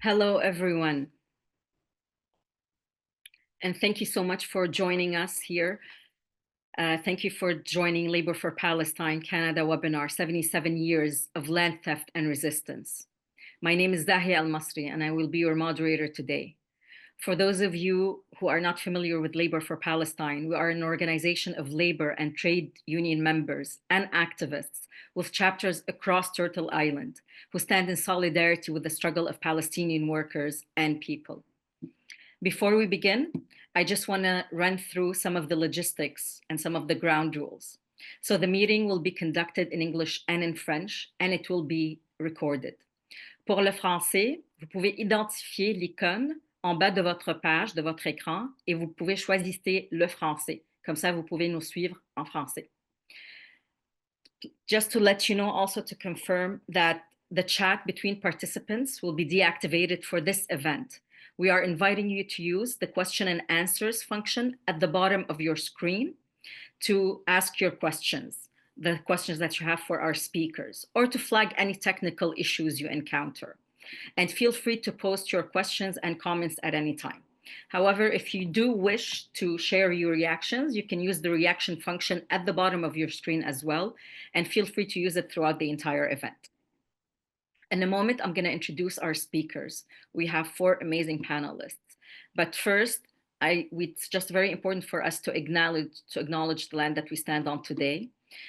Hello, everyone. And thank you so much for joining us here. Thank you for joining Labor for Palestine Canada webinar, 77 Years of Land Theft and Resistance. My name is Zahia El Masri, and I will be your moderator today. For those of you who are not familiar with Labor for Palestine, we are an organization of labor and trade union members and activists with chapters across Turtle Island who stand in solidarity with the struggle of Palestinian workers and people. Before we begin, I just want to run through some of the logistics and some of the ground rules. So the meeting will be conducted in English and in French, and it will be recorded. Pour le français, vous pouvez identifier l'icône en bas de votre page, de votre écran, et vous pouvez choisir le français. Comme ça, vous pouvez nous suivre en français. Just to let you know, also to confirm that the chat between participants will be deactivated for this event. We are inviting you to use the question and answers function at the bottom of your screen to ask your questions, the questions that you have for our speakers, or to flag any technical issues you encounter. And feel free to post your questions and comments at any time. However, if you do wish to share your reactions, you can use the reaction function at the bottom of your screen as well, and feel free to use it throughout the entire event. In a moment, I'm going to introduce our speakers. We have 4 amazing panelists. But first, it's just very important for us to acknowledge the land that we stand on today.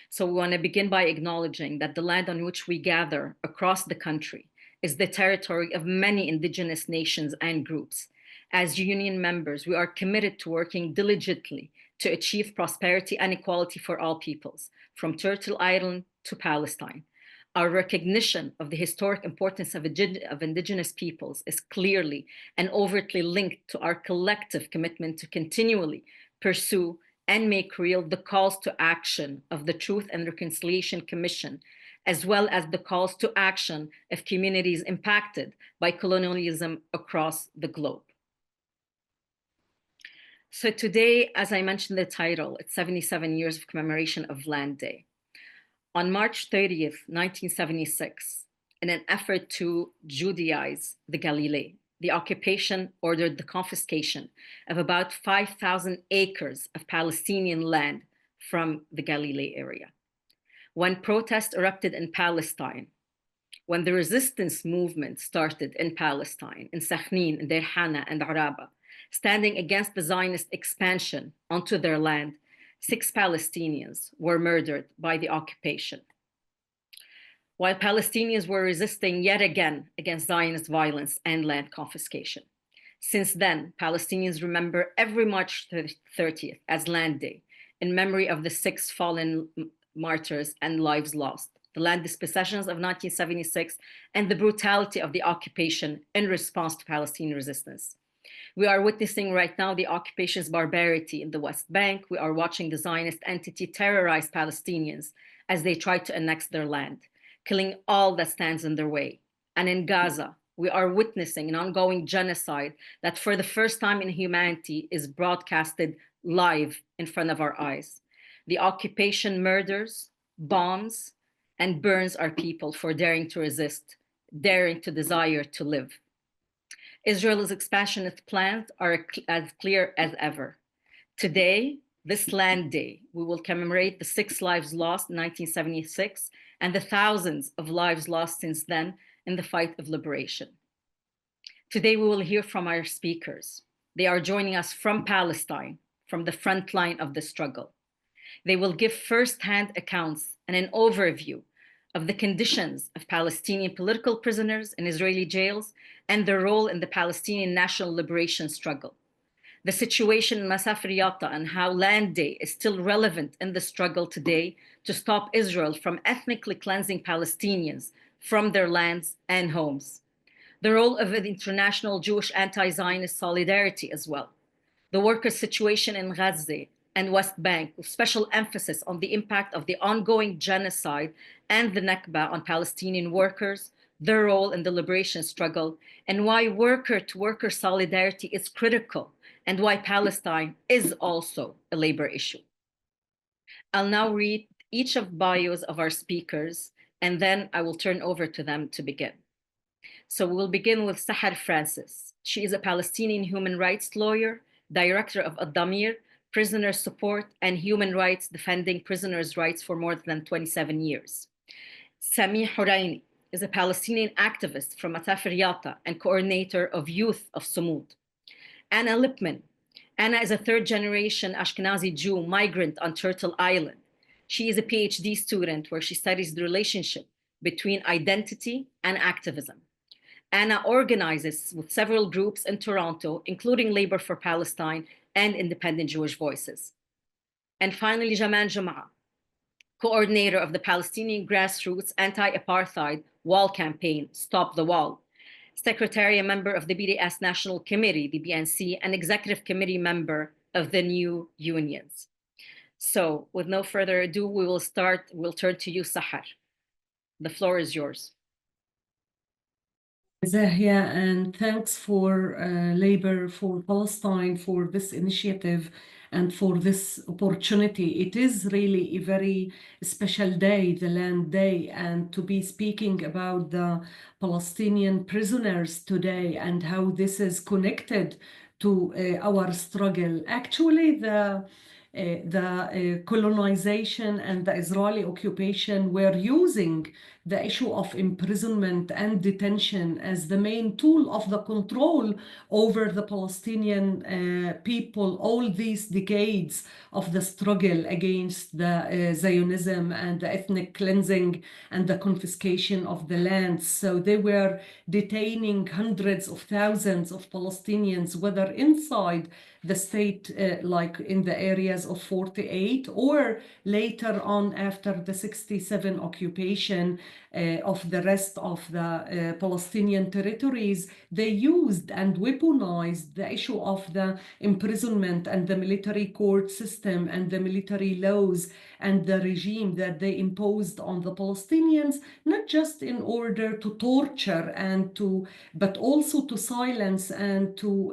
So we want to begin by acknowledging that the land on which we gather across the country is the territory of many indigenous nations and groups. As union members, we are committed to working diligently to achieve prosperity and equality for all peoples, from Turtle Island to Palestine. Our recognition of the historic importance of indigenous peoples is clearly and overtly linked to our collective commitment to continually pursue and make real the calls to action of the Truth and Reconciliation Commission, as well as the calls to action of communities impacted by colonialism across the globe. So today, as I mentioned the title, it's 77 years of commemoration of Land Day. On March 30th, 1976, in an effort to Judaize the Galilee, the occupation ordered the confiscation of about 5,000 acres of Palestinian land from the Galilee area. When protests erupted in Palestine, when the resistance movement started in Palestine, in Sakhnin, in Deir Hana, and Araba, standing against the Zionist expansion onto their land, 6 Palestinians were murdered by the occupation. While Palestinians were resisting yet again against Zionist violence and land confiscation. Since then, Palestinians remember every March 30th as Land Day, in memory of the 6 fallen martyrs and lives lost, the land dispossessions of 1976, and the brutality of the occupation in response to Palestinian resistance. We are witnessing right now the occupation's barbarity in the West Bank. We are watching the Zionist entity terrorize Palestinians as they try to annex their land, killing all that stands in their way. And in Gaza, we are witnessing an ongoing genocide that for the first time in humanity is broadcasted live in front of our eyes. The occupation murders, bombs, and burns our people for daring to resist, daring to desire to live. Israel's expansionist plans are as clear as ever. Today, this Land Day, we will commemorate the 6 lives lost in 1976 and the thousands of lives lost since then in the fight of liberation. Today, we will hear from our speakers. They are joining us from Palestine, from the front line of the struggle. They will give firsthand accounts and an overview of the conditions of Palestinian political prisoners in Israeli jails and their role in the Palestinian national liberation struggle. The situation in Masafer Yatta and how Land Day is still relevant in the struggle today to stop Israel from ethnically cleansing Palestinians from their lands and homes. The role of the international Jewish anti-Zionist solidarity as well. The workers' situation in Gaza and West Bank, with special emphasis on the impact of the ongoing genocide and the Nakba on Palestinian workers, their role in the liberation struggle, and why worker-to-worker solidarity is critical, and why Palestine is also a labor issue. I'll now read each of bios of our speakers, and then I will turn over to them to begin. So we'll begin with Sahar Francis. She is a Palestinian human rights lawyer, director of Ad-Damir, prisoner support, and human rights defending prisoners' rights for more than 27 years. Sami Huraini is a Palestinian activist from Masafer Yatta and coordinator of Youth of Sumud. Anna Lippman. Anna is a third-generation Ashkenazi Jew migrant on Turtle Island. She is a PhD student where she studies the relationship between identity and activism. Anna organizes with several groups in Toronto, including Labor for Palestine and Independent Jewish Voices. And finally, Juma, coordinator of the Palestinian grassroots anti-apartheid wall campaign, Stop the Wall, secretary and member of the BDS National Committee, the BNC, and executive committee member of the New Unions. So with no further ado, we'll turn to you, Sahar. The floor is yours. Zahia, and thanks for Labor for Palestine for this initiative and for this opportunity. It is really a very special day, the Land Day, and to be speaking about the Palestinian prisoners today and how this is connected to our struggle. Actually, the colonization and the Israeli occupation were using the issue of imprisonment and detention as the main tool of the control over the Palestinian people all these decades of the struggle against the Zionism and the ethnic cleansing and the confiscation of the land. So they were detaining hundreds of thousands of Palestinians, whether inside the state, like in the areas of 48, or later on after the 67 occupation of the rest of the Palestinian territories. They used and weaponized the issue of the imprisonment and the military court system and the military laws and the regime that they imposed on the Palestinians, not just in order to torture and but also to silence and to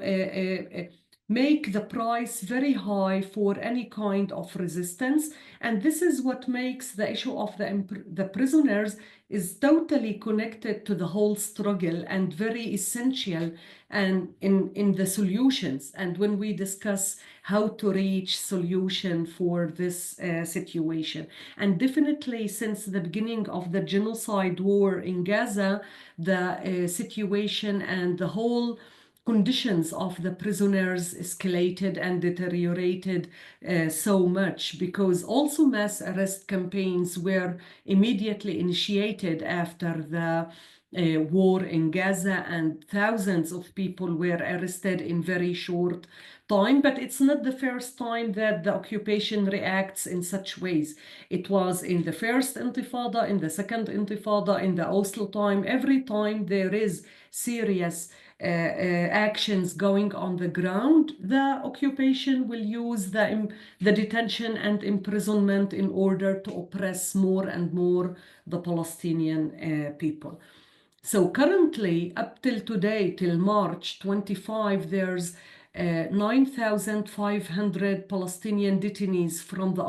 make the price very high for any kind of resistance. And this is what makes the issue of the prisoners is totally connected to the whole struggle and very essential and in the solutions. And when we discuss how to reach solution for this situation. And definitely since the beginning of the genocide war in Gaza, the situation and the whole conditions of the prisoners escalated and deteriorated so much, because also mass arrest campaigns were immediately initiated after the war in Gaza, and thousands of people were arrested in very short time. But it's not the first time that the occupation reacts in such ways. It was in the first Intifada, in the second Intifada, in the Oslo time. Every time there is serious actions going on the ground, the occupation will use the detention and imprisonment in order to oppress more and more the Palestinian people. So currently, up till today, till March 25, there's 9,500 Palestinian detainees from the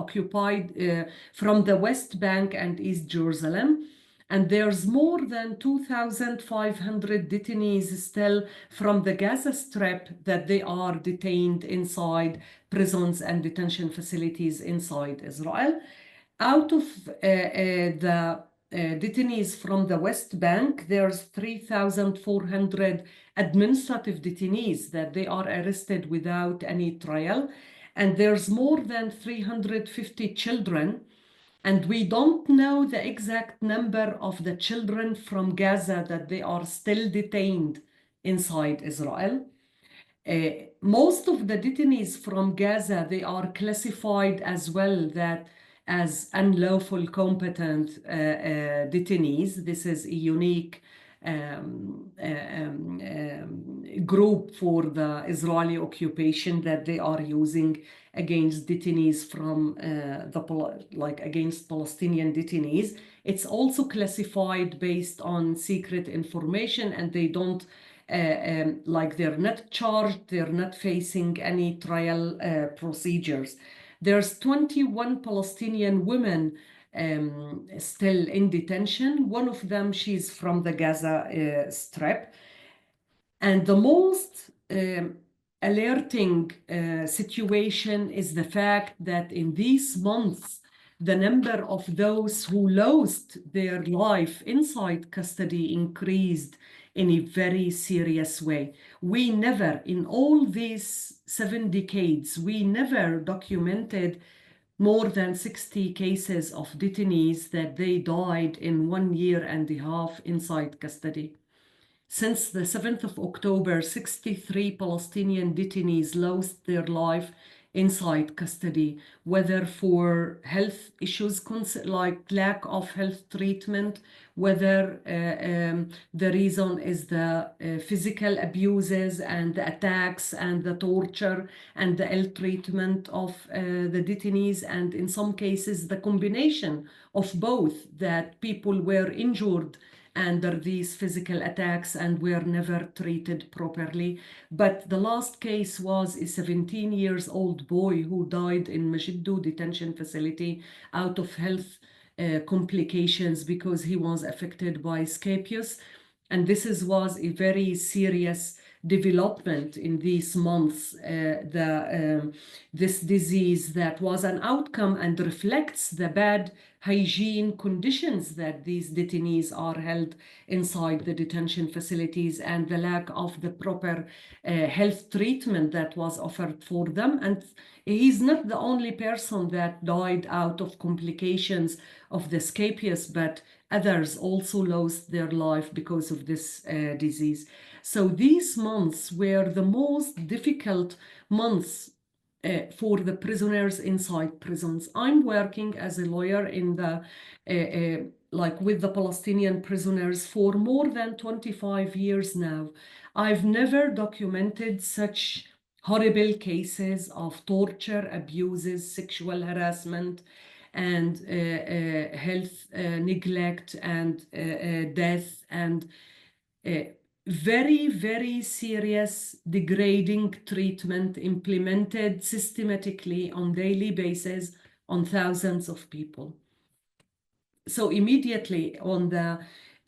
from the West Bank and East Jerusalem. And there's more than 2,500 detainees still from the Gaza Strip that they are detained inside prisons and detention facilities inside Israel. Out of the detainees from the West Bank, there's 3,400 administrative detainees that they are arrested without any trial. And there's more than 350 children. And we don't know the exact number of the children from Gaza that they are still detained inside Israel. Most of the detainees from Gaza, they are classified as well as unlawful competent detainees. This is a unique group for the Israeli occupation that they are using against detainees from against Palestinian detainees. It's also classified based on secret information, and they don't they're not charged, they're not facing any trial procedures. There's 21 Palestinian women still in detention. One of them, she's from the Gaza Strip. And the most alerting situation is the fact that in these months, the number of those who lost their life inside custody increased in a very serious way. We never, in all these 7 decades, we never documented more than 60 cases of detainees that they died in 1 year and a half inside custody. Since the 7th of October, 63 Palestinian detainees lost their life inside custody, whether for health issues like lack of health treatment, whether the reason is the physical abuses and the attacks and the torture and the ill treatment of the detainees, and in some cases the combination of both, that people were injured under these physical attacks and were never treated properly. But the last case was a 17-year-old boy who died in Majiddu detention facility out of health complications because he was affected by scabies. And this was a very serious development in these months, this disease that was an outcome and reflects the bad hygiene conditions that these detainees are held inside the detention facilities and the lack of the proper health treatment that was offered for them. And he's not the only person that died out of complications of the scabies, but others also lost their life because of this disease. So these months were the most difficult months for the prisoners inside prisons. I'm working as a lawyer in the like with the Palestinian prisoners for more than 25 years now. I've never documented such horrible cases of torture, abuses, sexual harassment, and health neglect and death, and very, very serious degrading treatment implemented systematically on daily basis on thousands of people. So immediately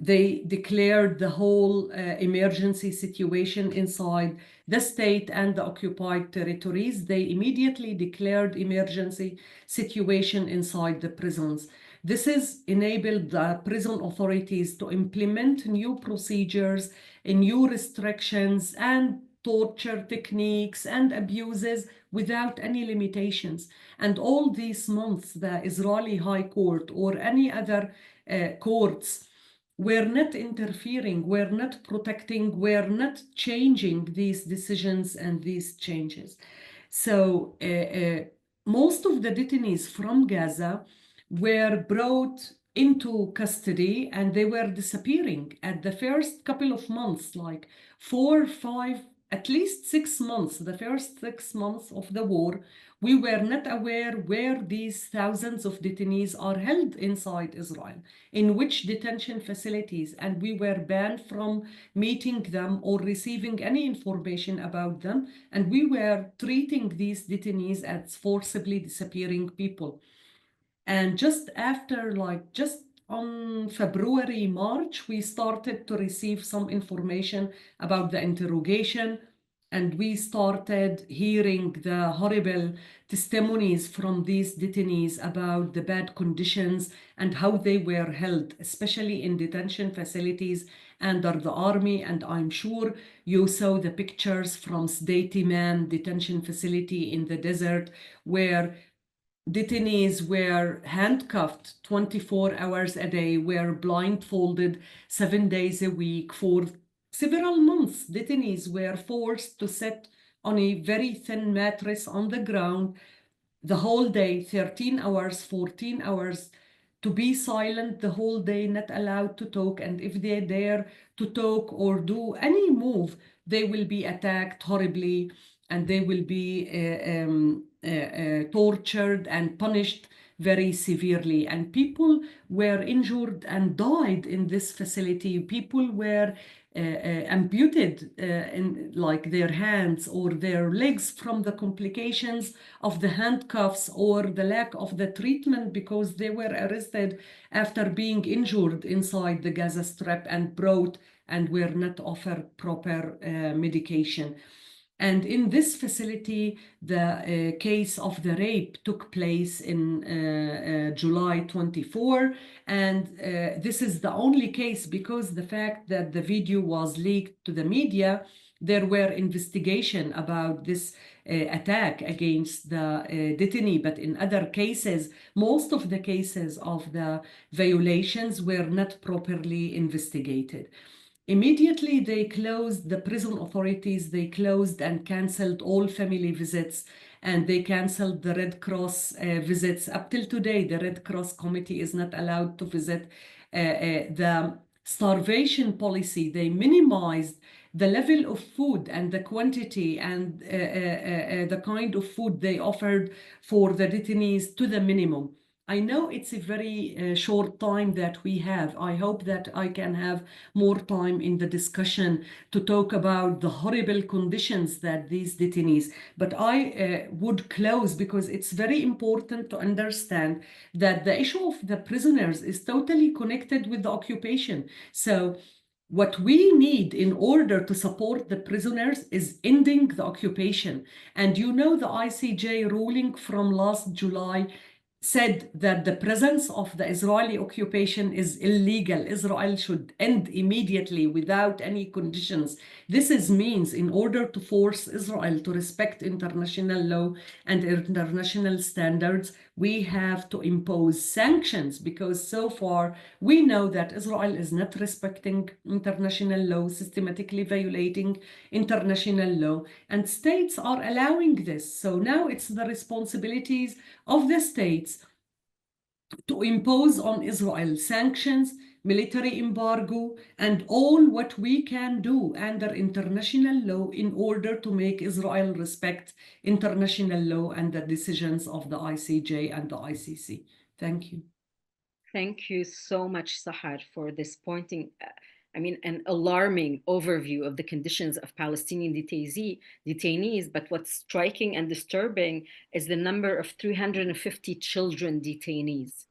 they declared the whole emergency situation inside the state and the occupied territories. They immediately declared emergency situation inside the prisons. This has enabled the prison authorities to implement new procedures, new restrictions, and torture techniques and abuses without any limitations. And all these months, the Israeli High Court or any other courts were not interfering, were not protecting, were not changing these decisions and these changes. So most of the detainees from Gaza were brought into custody and they were disappearing at the first couple of months, like 4, 5, at least 6 months, the first 6 months of the war. We were not aware where these thousands of detainees are held inside Israel, in which detention facilities, and we were banned from meeting them or receiving any information about them, and we were treating these detainees as forcibly disappearing people. And just after, like just on February, March, we started to receive some information about the interrogation, and we started hearing the horrible testimonies from these detainees about the bad conditions and how they were held, especially in detention facilities under the army. And I'm sure you saw the pictures from Sdati Man detention facility in the desert, where detainees were handcuffed 24 hours a day, were blindfolded 7 days a week for several months. Detainees were forced to sit on a very thin mattress on the ground the whole day, 13 hours, 14 hours, to be silent the whole day, not allowed to talk. And if they dare to talk or do any move, they will be attacked horribly and they will be tortured and punished very severely. And people were injured and died in this facility. People were amputated in like their hands or their legs from the complications of the handcuffs or the lack of the treatment because they were arrested after being injured inside the Gaza Strip and brought and were not offered proper medication. And in this facility, the case of the rape took place in July 24. And this is the only case because the fact that the video was leaked to the media, there were investigation about this attack against the detainee. But in other cases, most of the cases of the violations were not properly investigated. Immediately, they closed, the prison authorities, they closed and canceled all family visits, and they canceled the Red Cross visits. Up till today, the Red Cross Committee is not allowed to visit. The starvation policy, they minimized the level of food and the quantity and the kind of food they offered for the detainees to the minimum. I know it's a very short time that we have. I hope that I can have more time in the discussion to talk about the horrible conditions that these detainees. But I would close because it's very important to understand that the issue of the prisoners is totally connected with the occupation. So what we need in order to support the prisoners is ending the occupation. And you know the ICJ ruling from last July said that the presence of the Israeli occupation is illegal. Israel should end immediately without any conditions. This means in order to force Israel to respect international law and international standards, we have to impose sanctions because so far we know that Israel is not respecting international law, systematically violating international law, and states are allowing this. So now it's the responsibilities of the states to impose on Israel sanctions, military embargo, and all what we can do under international law in order to make Israel respect international law and the decisions of the ICJ and the ICC. Thank you. Thank you so much, Sahar, for this an alarming overview of the conditions of Palestinian detainees. But what's striking and disturbing is the number of 350 children detainees.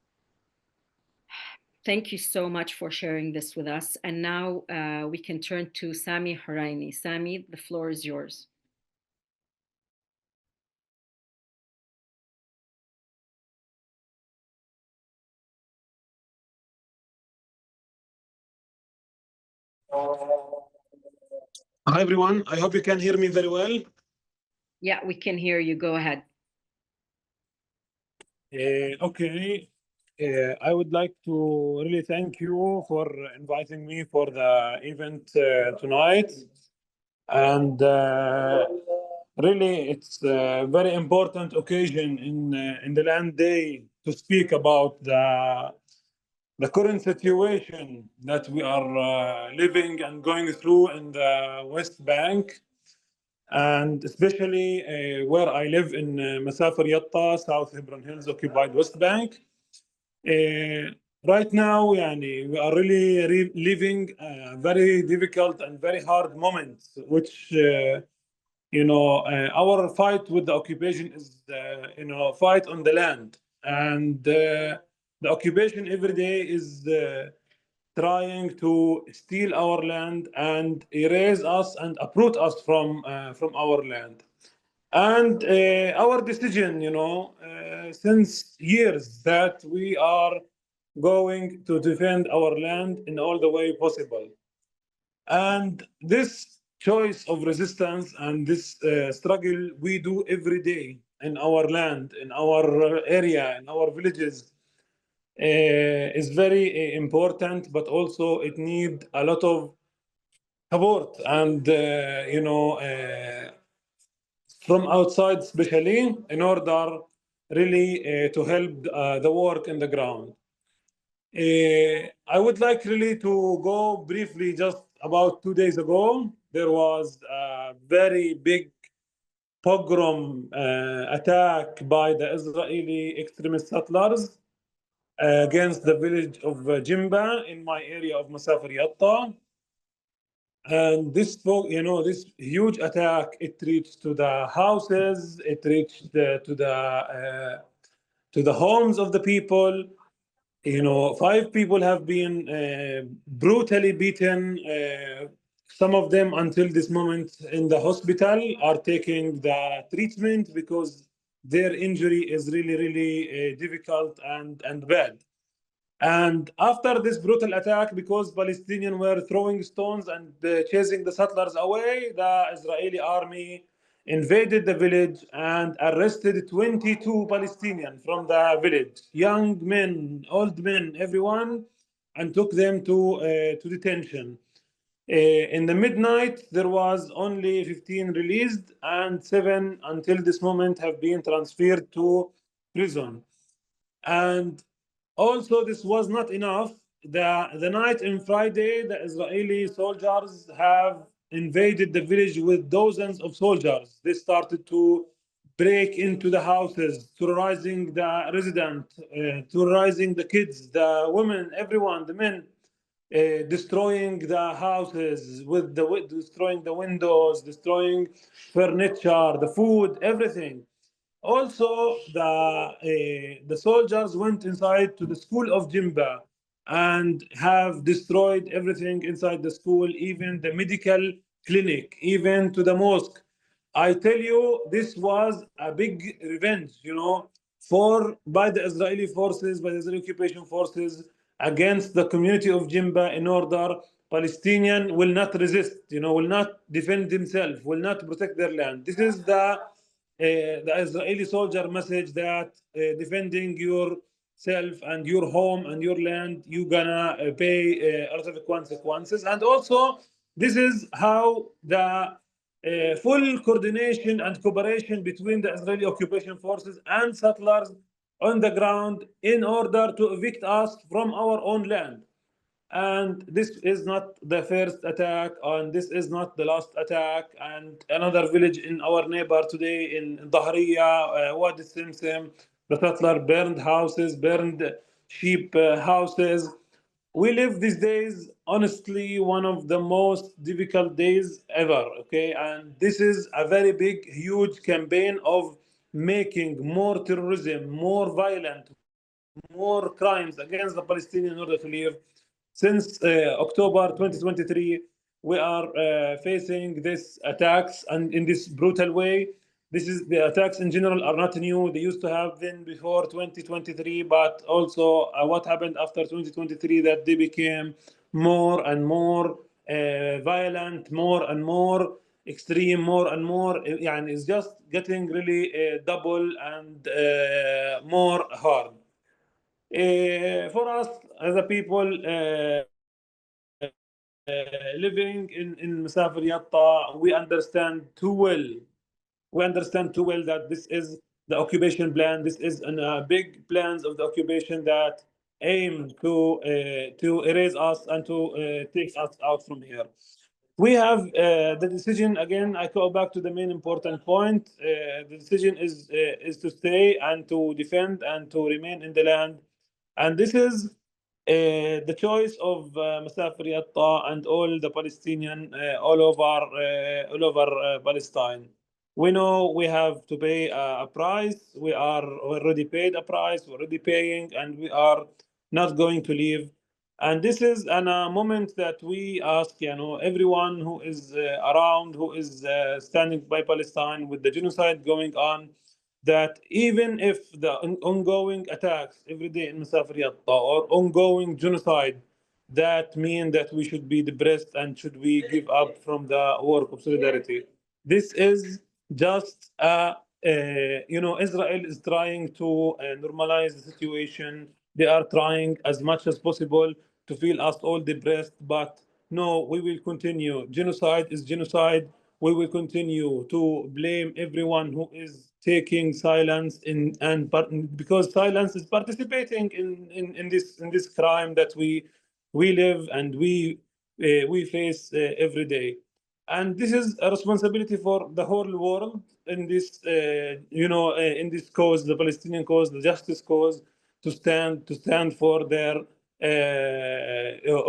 Thank you so much for sharing this with us. And now we can turn to Sami Huraini. Sami, the floor is yours. Hi, everyone. I hope you can hear me very well. Yeah, we can hear you. Go ahead. Okay. I would like to really thank you for inviting me for the event tonight. And really, it's a very important occasion in the Land Day to speak about the current situation that we are living and going through in the West Bank, and especially where I live in Masafer Yatta, South Hebron Hills, occupied West Bank. Right now, we are really living a very difficult and very hard moment, which our fight with the occupation is fight on the land, and the occupation every day is trying to steal our land and erase us and uproot us from our land. And our decision, since years, that we are going to defend our land in all the way possible. And this choice of resistance and this struggle we do every day in our land, in our area, in our villages, is very important, but also it needs a lot of support and, from outside, especially in order really to help the work in the ground. I would like really to go briefly. Just about 2 days ago, there was a very big pogrom attack by the Israeli extremist settlers against the village of Juma in my area of Masafer Yatta. And this, this huge attack, it reached to the houses, it reached to the homes of the people. 5 people have been brutally beaten. Some of them, until this moment, in the hospital are taking the treatment because their injury is really, really difficult and bad. And after this brutal attack, because Palestinians were throwing stones and chasing the settlers away, the Israeli army invaded the village and arrested 22 Palestinians from the village, young men, old men, everyone, and took them to detention. In the midnight, there was only 15 released, and 7 until this moment have been transferred to prison. And also, this was not enough. The night in Friday, the Israeli soldiers have invaded the village with dozens of soldiers. They started to break into the houses, terrorizing the residents, terrorizing the kids, the women, everyone, the men, destroying the houses with destroying the windows, destroying furniture, the food, everything. Also, the soldiers went inside to the school of Jimba and have destroyed everything inside the school, even the medical clinic, even to the mosque. I tell you, this was a big revenge, for by the Israeli forces, by the Israeli occupation forces against the community of Jimba, in order Palestinian will not resist, will not defend themselves, will not protect their land. This is the Israeli soldier message that defending yourself and your home and your land, you're gonna pay a lot of consequences. And also, this is how the full coordination and cooperation between the Israeli occupation forces and settlers on the ground in order to evict us from our own land. And this is not the first attack, and this is not the last attack. And another village in our neighbor today in Dhahriya, Wadi Simsim, the settler burned houses, burned sheep houses. We live these days, honestly, one of the most difficult days ever. Okay, and this is a very big, huge campaign of making more terrorism, more violent, more crimes against the Palestinians in order to live. Since October 2023, we are facing these attacks and in this brutal way. This is the attacks in general are not new. They used to have been before 2023, but also what happened after 2023 that they became more and more violent, more and more extreme, more and more. And it's just getting really double and more hard. For us as a people living in Masafer Yatta, we understand too well that this is the occupation plan. This is big plans of the occupation that aim to erase us and to take us out from here. We have the decision again. I go back to the main important point. The decision is to stay and to defend and to remain in the land, and this is the choice of Masafer Yatta and all the Palestinian all over Palestine. We know we have to pay a price. We are already paid a price. We're already paying, and we are not going to leave. And this is a moment that we ask, everyone who is around, who is standing by Palestine with the genocide going on, that even if the ongoing attacks every day in Masafer Yatta or ongoing genocide, that mean that we should be depressed and should we give up from the work of solidarity. This is just Israel is trying to normalize the situation. They are trying as much as possible to feel us all depressed, but no, we will continue. Genocide is genocide. We will continue to blame everyone who is taking silence because silence is participating in this crime that we live and we face every day. And this is a responsibility for the whole world in this in this cause, the Palestinian cause, the justice cause, to stand for their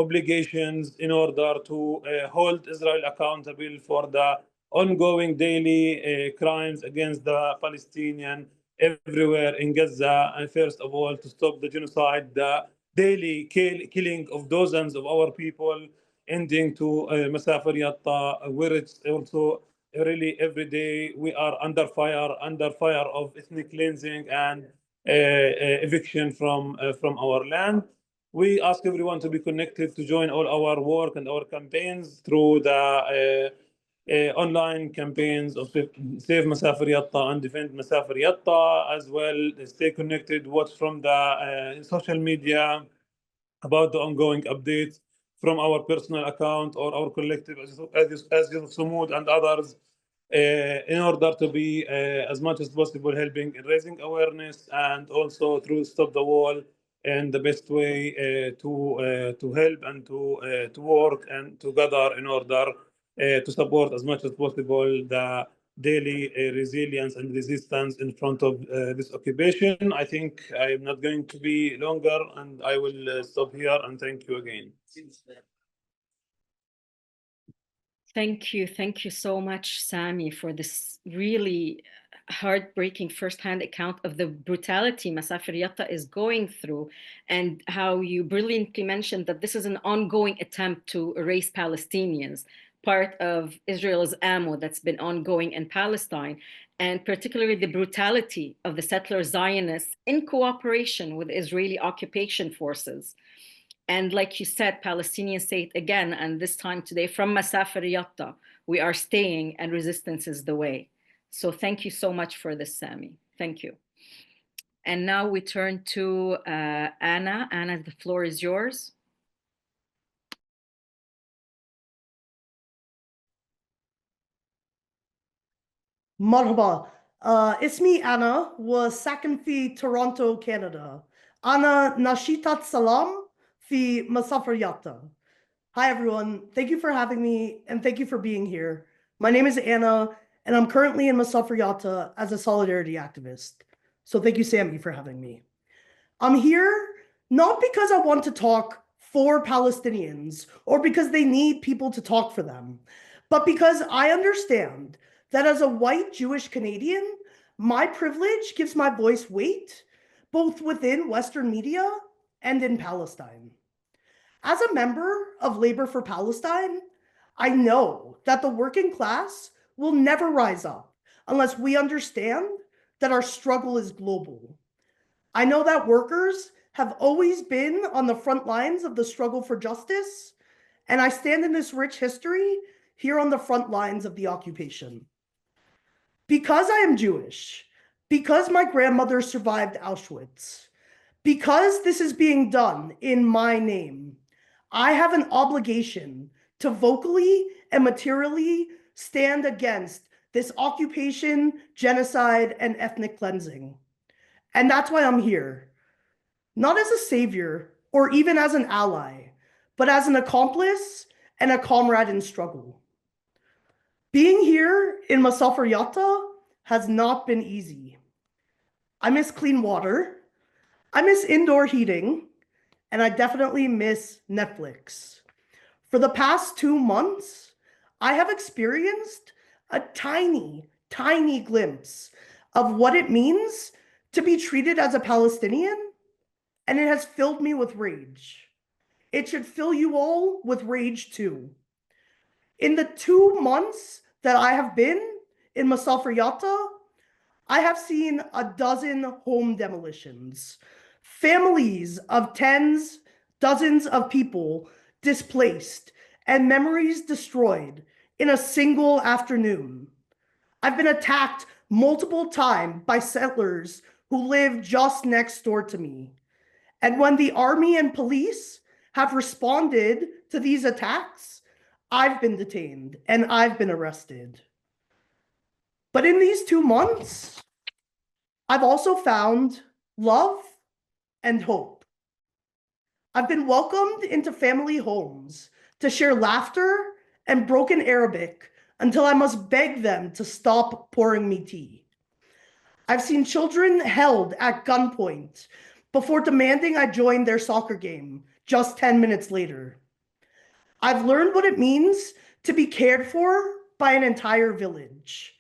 obligations in order to hold Israel accountable for the ongoing daily crimes against the Palestinian everywhere in Gaza, and first of all, to stop the genocide, the daily killing of dozens of our people, ending to Masafer Yatta, where it's also really every day we are under fire of ethnic cleansing and eviction from our land. We ask everyone to be connected to join all our work and our campaigns through the online campaigns of Save Masafer Yatta and Defend Masafer Yatta, as well. Stay connected, watch from the social media about the ongoing updates from our personal account or our collective, as Sumud and others, in order to be as much as possible helping in raising awareness, and also through Stop the Wall in the best way to help and to work and to gather in order to support as much as possible the daily resilience and resistance in front of this occupation. I think I am not going to be longer, and I will stop here, and thank you again. Thank you. Thank you so much, Sami, for this really heartbreaking firsthand account of the brutality Masafer Yatta is going through, and how you brilliantly mentioned that this is an ongoing attempt to erase Palestinians, part of Israel's ammo that's been ongoing in Palestine, and particularly the brutality of the settler Zionists in cooperation with Israeli occupation forces. And like you said, Palestinians say it again, and this time today, from Masafer Yatta, we are staying and resistance is the way. So thank you so much for this, Sami. Thank you. And now we turn to Anna. Anna, the floor is yours. مرحبا اسمي أنا وساكن في تورونتو كندا. أنا نشيطة سلام في مسافر ياتا. Hi everyone, thank you for having me and thank you for being here. My name is Anna and I'm currently in Masafer Yatta as a solidarity activist. So thank you, Sami, for having me. I'm here not because I want to talk for Palestinians or because they need people to talk for them, but because I understand that as a white Jewish Canadian, my privilege gives my voice weight, both within Western media and in Palestine. As a member of Labor for Palestine, I know that the working class will never rise up unless we understand that our struggle is global. I know that workers have always been on the front lines of the struggle for justice, and I stand in this rich history here on the front lines of the occupation. Because I am Jewish, because my grandmother survived Auschwitz, because this is being done in my name, I have an obligation to vocally and materially stand against this occupation, genocide, and ethnic cleansing. And that's why I'm here, not as a savior or even as an ally, but as an accomplice and a comrade in struggle. Being here in Masafer Yatta has not been easy. I miss clean water, I miss indoor heating, and I definitely miss Netflix. For the past 2 months, I have experienced a tiny, tiny glimpse of what it means to be treated as a Palestinian, and it has filled me with rage. It should fill you all with rage too. In the 2 months that I have been in Masafer Yatta, I have seen a dozen home demolitions, families of tens, dozens of people displaced, and memories destroyed in a single afternoon. I've been attacked multiple times by settlers who live just next door to me. And when the army and police have responded to these attacks, I've been detained and I've been arrested. But in these 2 months, I've also found love and hope. I've been welcomed into family homes to share laughter and broken Arabic until I must beg them to stop pouring me tea. I've seen children held at gunpoint before demanding I join their soccer game just 10 minutes later. I've learned what it means to be cared for by an entire village,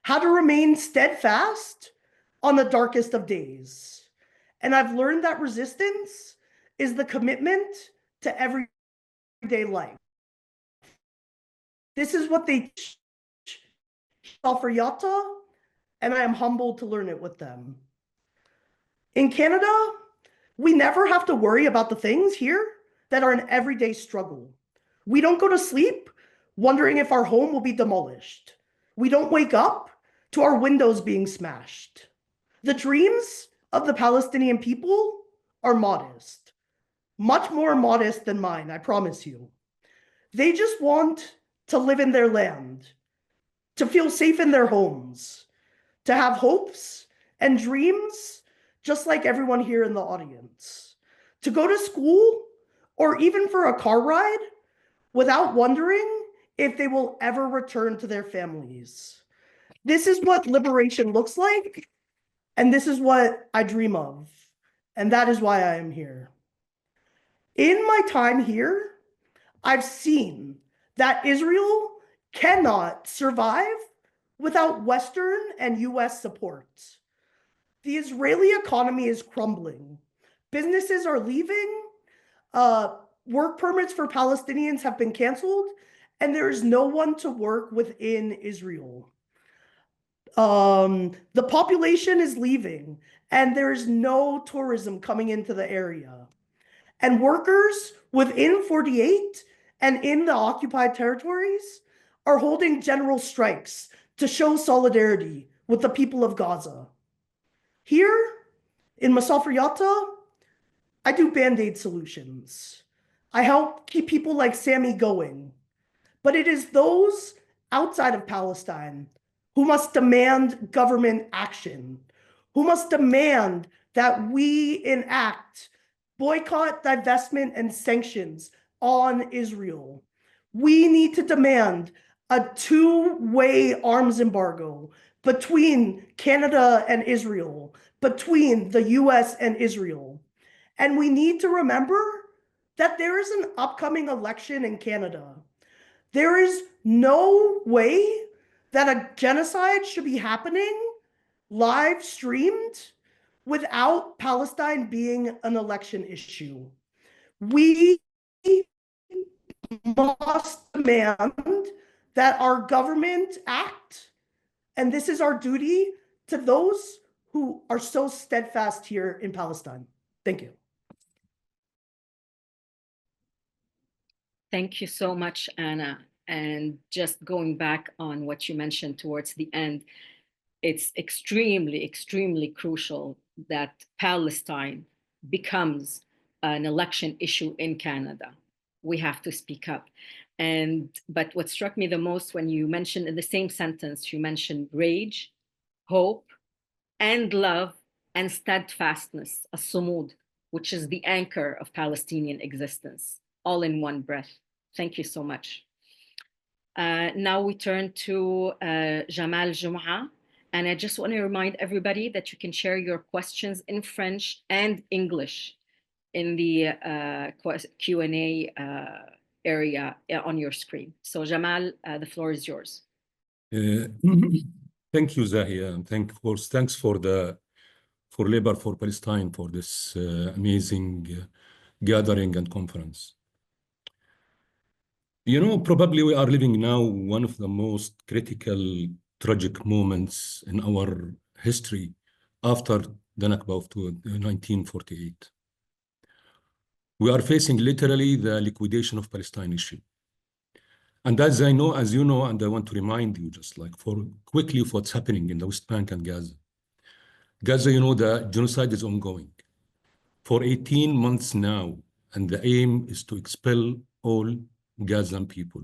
how to remain steadfast on the darkest of days. And I've learned that resistance is the commitment to everyday life. This is what they teach Masafer Yatta, and I am humbled to learn it with them. In Canada, we never have to worry about the things here that are an everyday struggle. We don't go to sleep wondering if our home will be demolished. We don't wake up to our windows being smashed. The dreams of the Palestinian people are modest, much more modest than mine, I promise you. They just want to live in their land, to feel safe in their homes, to have hopes and dreams, just like everyone here in the audience, to go to school or even for a car ride without wondering if they will ever return to their families. This is what liberation looks like, and this is what I dream of, and that is why I am here. In my time here, I've seen that Israel cannot survive without Western and US support. The Israeli economy is crumbling. Businesses are leaving. Work permits for Palestinians have been canceled, and there is no one to work within Israel. The population is leaving, and there's no tourism coming into the area. And workers within 48 and in the occupied territories are holding general strikes to show solidarity with the people of Gaza. Here in Masafer Yatta, I do Band-Aid solutions. I help keep people like Sami going. But it is those outside of Palestine who must demand government action, who must demand that we enact boycott, divestment, and sanctions on Israel. We need to demand a two-way arms embargo between Canada and Israel, between the US and Israel. And we need to remember that there is an upcoming election in Canada. There is no way that a genocide should be happening live streamed without Palestine being an election issue. We must demand that our government act, and this is our duty to those who are so steadfast here in Palestine. Thank you. Thank you so much, Anna. And just going back on what you mentioned towards the end, it's extremely, extremely crucial that Palestine becomes an election issue in Canada. We have to speak up. But what struck me the most when you mentioned in the same sentence, you mentioned rage, hope, and love, and steadfastness, a Sumud, which is the anchor of Palestinian existence, all in one breath. Thank you so much. Now we turn to Jamal Juma. And I just want to remind everybody that you can share your questions in French and English in the Q&A area on your screen. So Jamal, the floor is yours. Thank you, Zahia, and thanks for Labor for Palestine for this amazing gathering and conference. You know, probably we are living now one of the most critical, tragic moments in our history after the Nakba of 1948. We are facing literally the liquidation of Palestine issue. And as you know, and I want to remind you just like quickly of what's happening in the West Bank and Gaza. Gaza, you know, the genocide is ongoing for 18 months now, and the aim is to expel all Gazan people.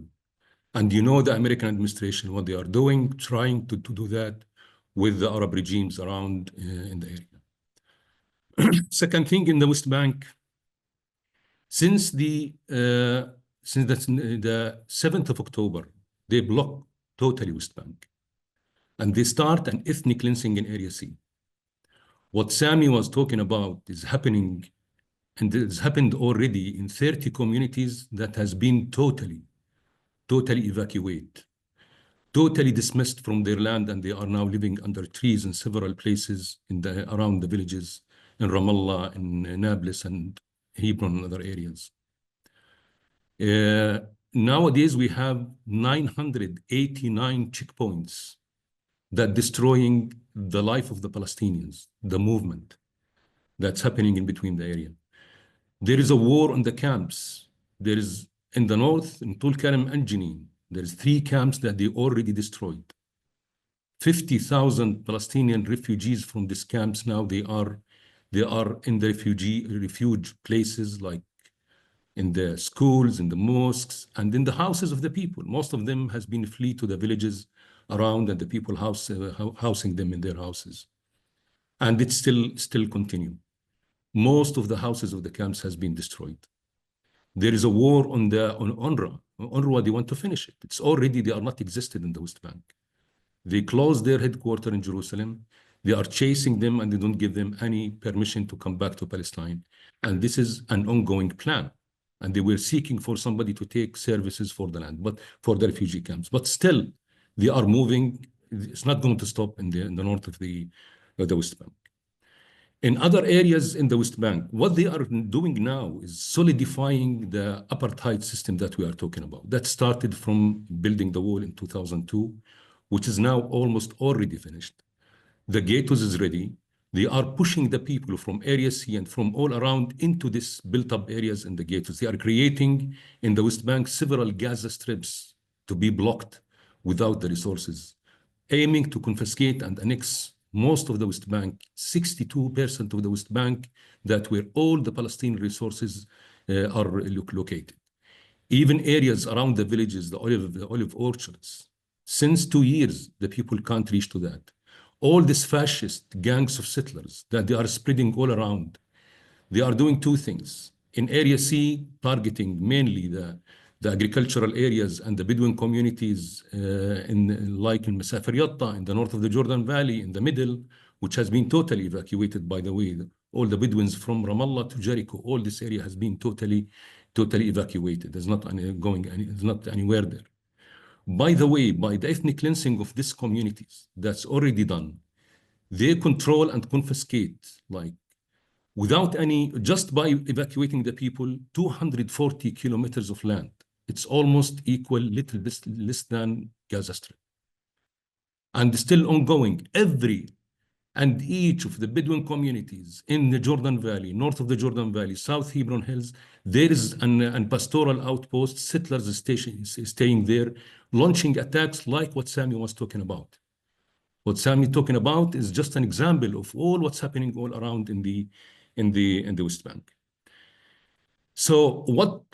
And you know the American administration, what they are doing, trying to do that with the Arab regimes around in the area. Second thing, in the West Bank, since the 7th of October, they block totally West Bank. And they start an ethnic cleansing in Area C. What Sami was talking about is happening and it's happened already in 30 communities that has been totally evacuated, totally dismissed from their land, and they are now living under trees in several places around the villages in Ramallah, in Nablus, and Hebron, and other areas. Nowadays, we have 989 checkpoints that destroying the life of the Palestinians, the movement that's happening in between the area. There is a war on the camps. There is in the north, in Tulkarem and Jenin, there's 3 camps that they already destroyed. 50,000 Palestinian refugees from these camps now, they are in the refuge places, like in the schools, in the mosques, and in the houses of the people. Most of them has been flee to the villages around, and the people housing them in their houses. And it's still continue. Most of the houses of the camps has been destroyed. There is a war on UNRWA. UNRWA, they want to finish it. It's already, they are not existed in the West Bank. They closed their headquarters in Jerusalem. They are chasing them, and they don't give them any permission to come back to Palestine. And this is an ongoing plan. And they were seeking for somebody to take services for the land, but for the refugee camps. But still, they are moving. It's not going to stop in the north of the West Bank. In other areas in the West Bank, what they are doing now is solidifying the apartheid system that we are talking about. That started from building the wall in 2002, which is now almost already finished. The ghettos is ready. They are pushing the people from Area C and from all around into this built-up areas in the ghettos. They are creating in the West Bank several Gaza strips to be blocked without the resources, aiming to confiscate and annex most of the West Bank, 62% of the West Bank, that where all the Palestinian resources are located. Even areas around the villages, the olive orchards. Since 2 years, the people can't reach to that. All these fascist gangs of settlers that they are spreading all around, they are doing 2 things. In Area C, targeting mainly the agricultural areas and the Bedouin communities like in Masafer Yatta, in the north of the Jordan Valley, in the middle, which has been totally evacuated, by the way. All the Bedouins from Ramallah to Jericho, all this area has been totally evacuated. There's not anywhere there. By the way, by the ethnic cleansing of these communities, that's already done. They control and confiscate, like, without any, just by evacuating the people, 240 kilometers of land. It's almost equal, little bit less than Gaza Strip. And still ongoing, every and each of the Bedouin communities in the Jordan Valley, north of the Jordan Valley, South Hebron Hills, there is an pastoral outpost, settlers staying there, launching attacks like what Sami was talking about. What Sami talking about is just an example of all what's happening all around in the West Bank. So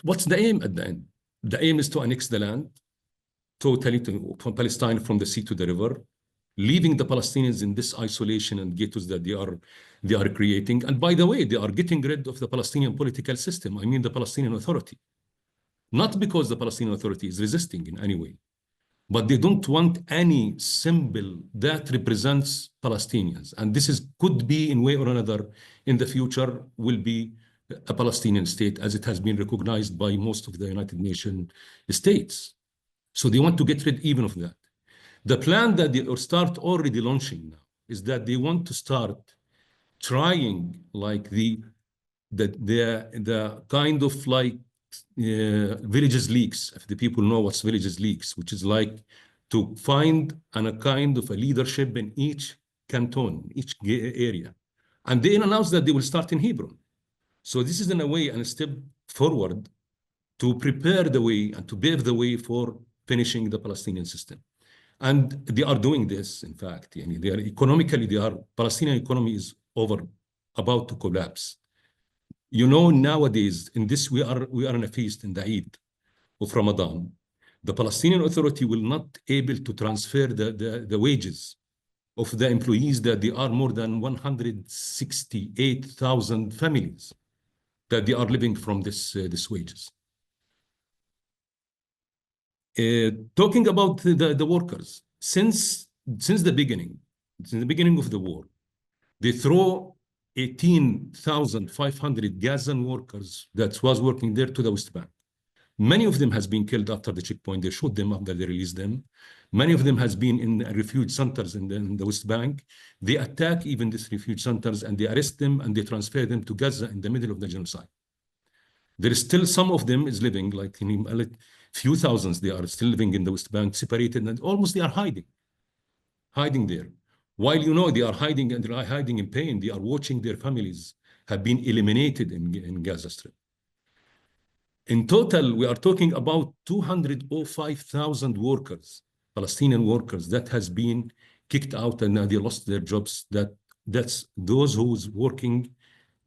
what's the aim at the end? The aim is to annex the land totally from Palestine, from the sea to the river, leaving the Palestinians in this isolation and ghettos that they are creating. And by the way, they are getting rid of the Palestinian political system. I mean the Palestinian Authority. Not because the Palestinian Authority is resisting in any way, but they don't want any symbol that represents Palestinians. And this could be, in way or another, in the future, will be a Palestinian state, as it has been recognized by most of the United Nations states. So they want to get rid even of that. The plan that they start already launching now is that they want to start trying, like the kind of like villages leaks, if the people know what's villages leaks, which is like to find a kind of a leadership in each canton, each area. And they announced that they will start in Hebron. So this is in a way a step forward to prepare the way and to pave the way for finishing the Palestinian system. And they are doing this, in fact. They are economically, Palestinian economy is about to collapse. You know, nowadays, in this, we are in a feast in the Eid of Ramadan. The Palestinian Authority will not able to transfer the wages of the employees, that they are more than 168,000 families that they are living from this wages. Talking about the workers, since the beginning of the war, they throw 18,500 Gazan workers that was working there to the West Bank. Many of them has been killed after the checkpoint. They shot them after they released them. Many of them has been in refuge centers in the West Bank. They attack even these refuge centers and they arrest them and they transfer them to Gaza in the middle of the genocide. There is still some of them is living, like in a few thousands, they are still living in the West Bank, separated, and almost they are hiding there. While they are hiding and they are hiding in pain, they are watching their families have been eliminated in Gaza Strip. In total, we are talking about 205,000 workers, Palestinian workers, that has been kicked out and they lost their jobs. That's those who's working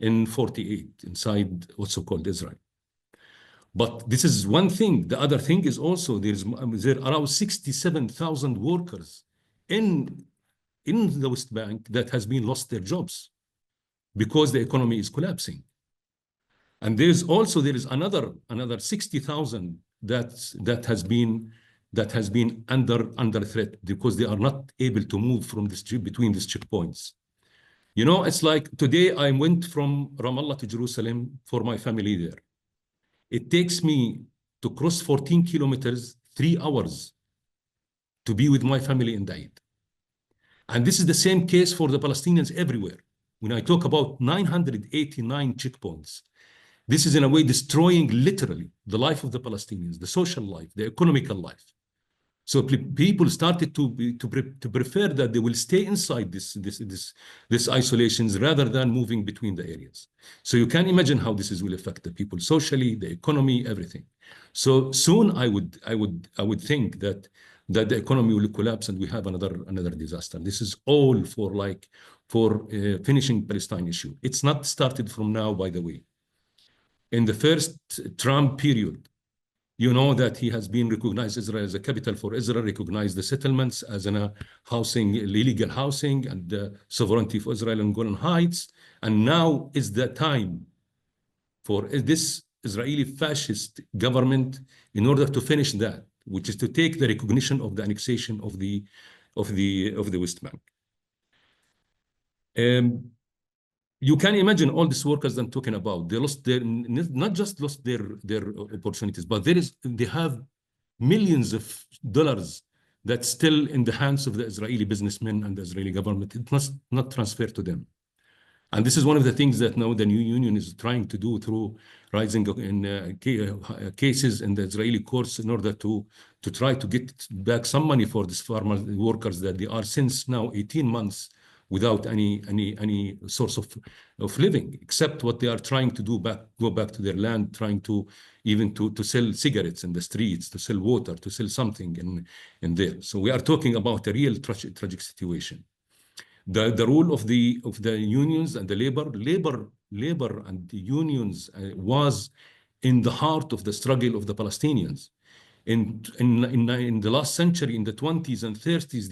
in 48 inside what's so called Israel. But this is one thing. The other thing is also there are around 67,000 workers in the West Bank that has been lost their jobs because the economy is collapsing. And there is another 60,000 that has been under threat because they are not able to move from between these checkpoints. It's like today I went from Ramallah to Jerusalem for my family there. It takes me to cross 14 kilometers, 3 hours to be with my family in Eid. And this is the same case for the Palestinians everywhere. When I talk about 989 checkpoints, this is in a way destroying literally the life of the Palestinians, the social life, the economical life. So people started to prefer that they will stay inside this isolations rather than moving between the areas. So you can imagine how this will affect the people socially, the economy, everything. So soon I would think that the economy will collapse and we have another disaster. This is all for finishing Palestine issue. It's not started from now, by the way. In the first Trump period, you know that he has been recognized Israel as a capital for Israel, recognized the settlements as housing, illegal housing, and the sovereignty of Israel in Golan Heights. And now is the time for this Israeli fascist government in order to finish that, which is to take the recognition of the annexation of the West Bank. You can imagine all these workers I'm talking about. They lost not just lost their opportunities, but they have millions of dollars that's still in the hands of the Israeli businessmen and the Israeli government. It must not transfer to them. And this is one of the things that now the new union is trying to do through rising in cases in the Israeli courts in order to try to get back some money for these farmer workers that they are since now 18 months without any source of living, except what they are trying to do go back to their land, trying to even to sell cigarettes in the streets, to sell water, to sell something in there. So we are talking about a real tragic situation. The role of the unions and the labor and the unions was in the heart of the struggle of the Palestinians. In the last century, in the 20s and 30s,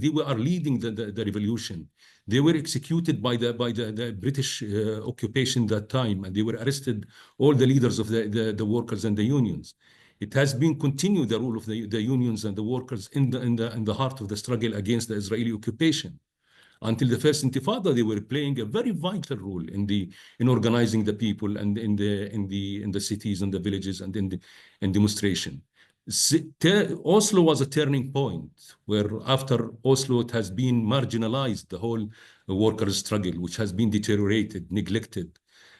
they were leading the revolution. They were executed by the British occupation that time, and they were arrested, all the leaders of the workers and the unions. It has been continued, the role of the unions and the workers in the heart of the struggle against the Israeli occupation. Until the first Intifada, they were playing a very vital role in organizing the people and in the cities and the villages and in demonstration. Oslo was a turning point where after Oslo it has been marginalized, the whole workers' struggle, which has been deteriorated, neglected.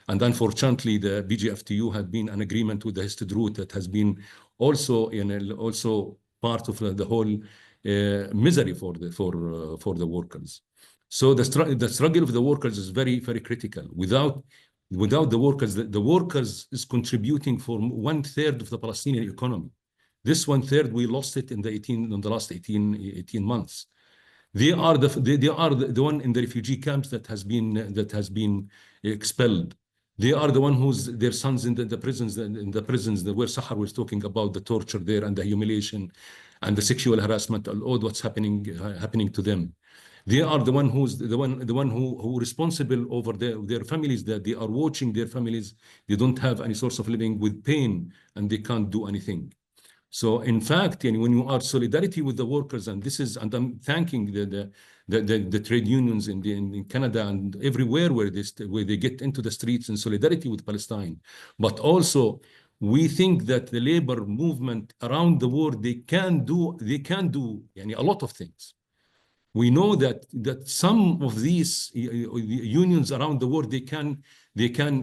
And unfortunately, the BGFTU had been an agreement with the Histadrut that has been also part of the whole misery for the workers. So the struggle of the workers is very, very critical. Without the workers is contributing for 1/3 of the Palestinian economy. This 1/3 we lost it in the last 18 months. They are the one in the refugee camps that has been expelled. They are the one their sons in the prisons where Sahar was talking about the torture there and the humiliation and the sexual harassment and all what's happening to them. They are the one who responsible over their families, that they are watching their families. They don't have any source of living with pain and they can't do anything. So in fact, when you are solidarity with the workers, and I'm thanking the trade unions in Canada and everywhere where they get into the streets in solidarity with Palestine, but also we think that the labor movement around the world, they can do a lot of things. We know that some of these unions around the world, they can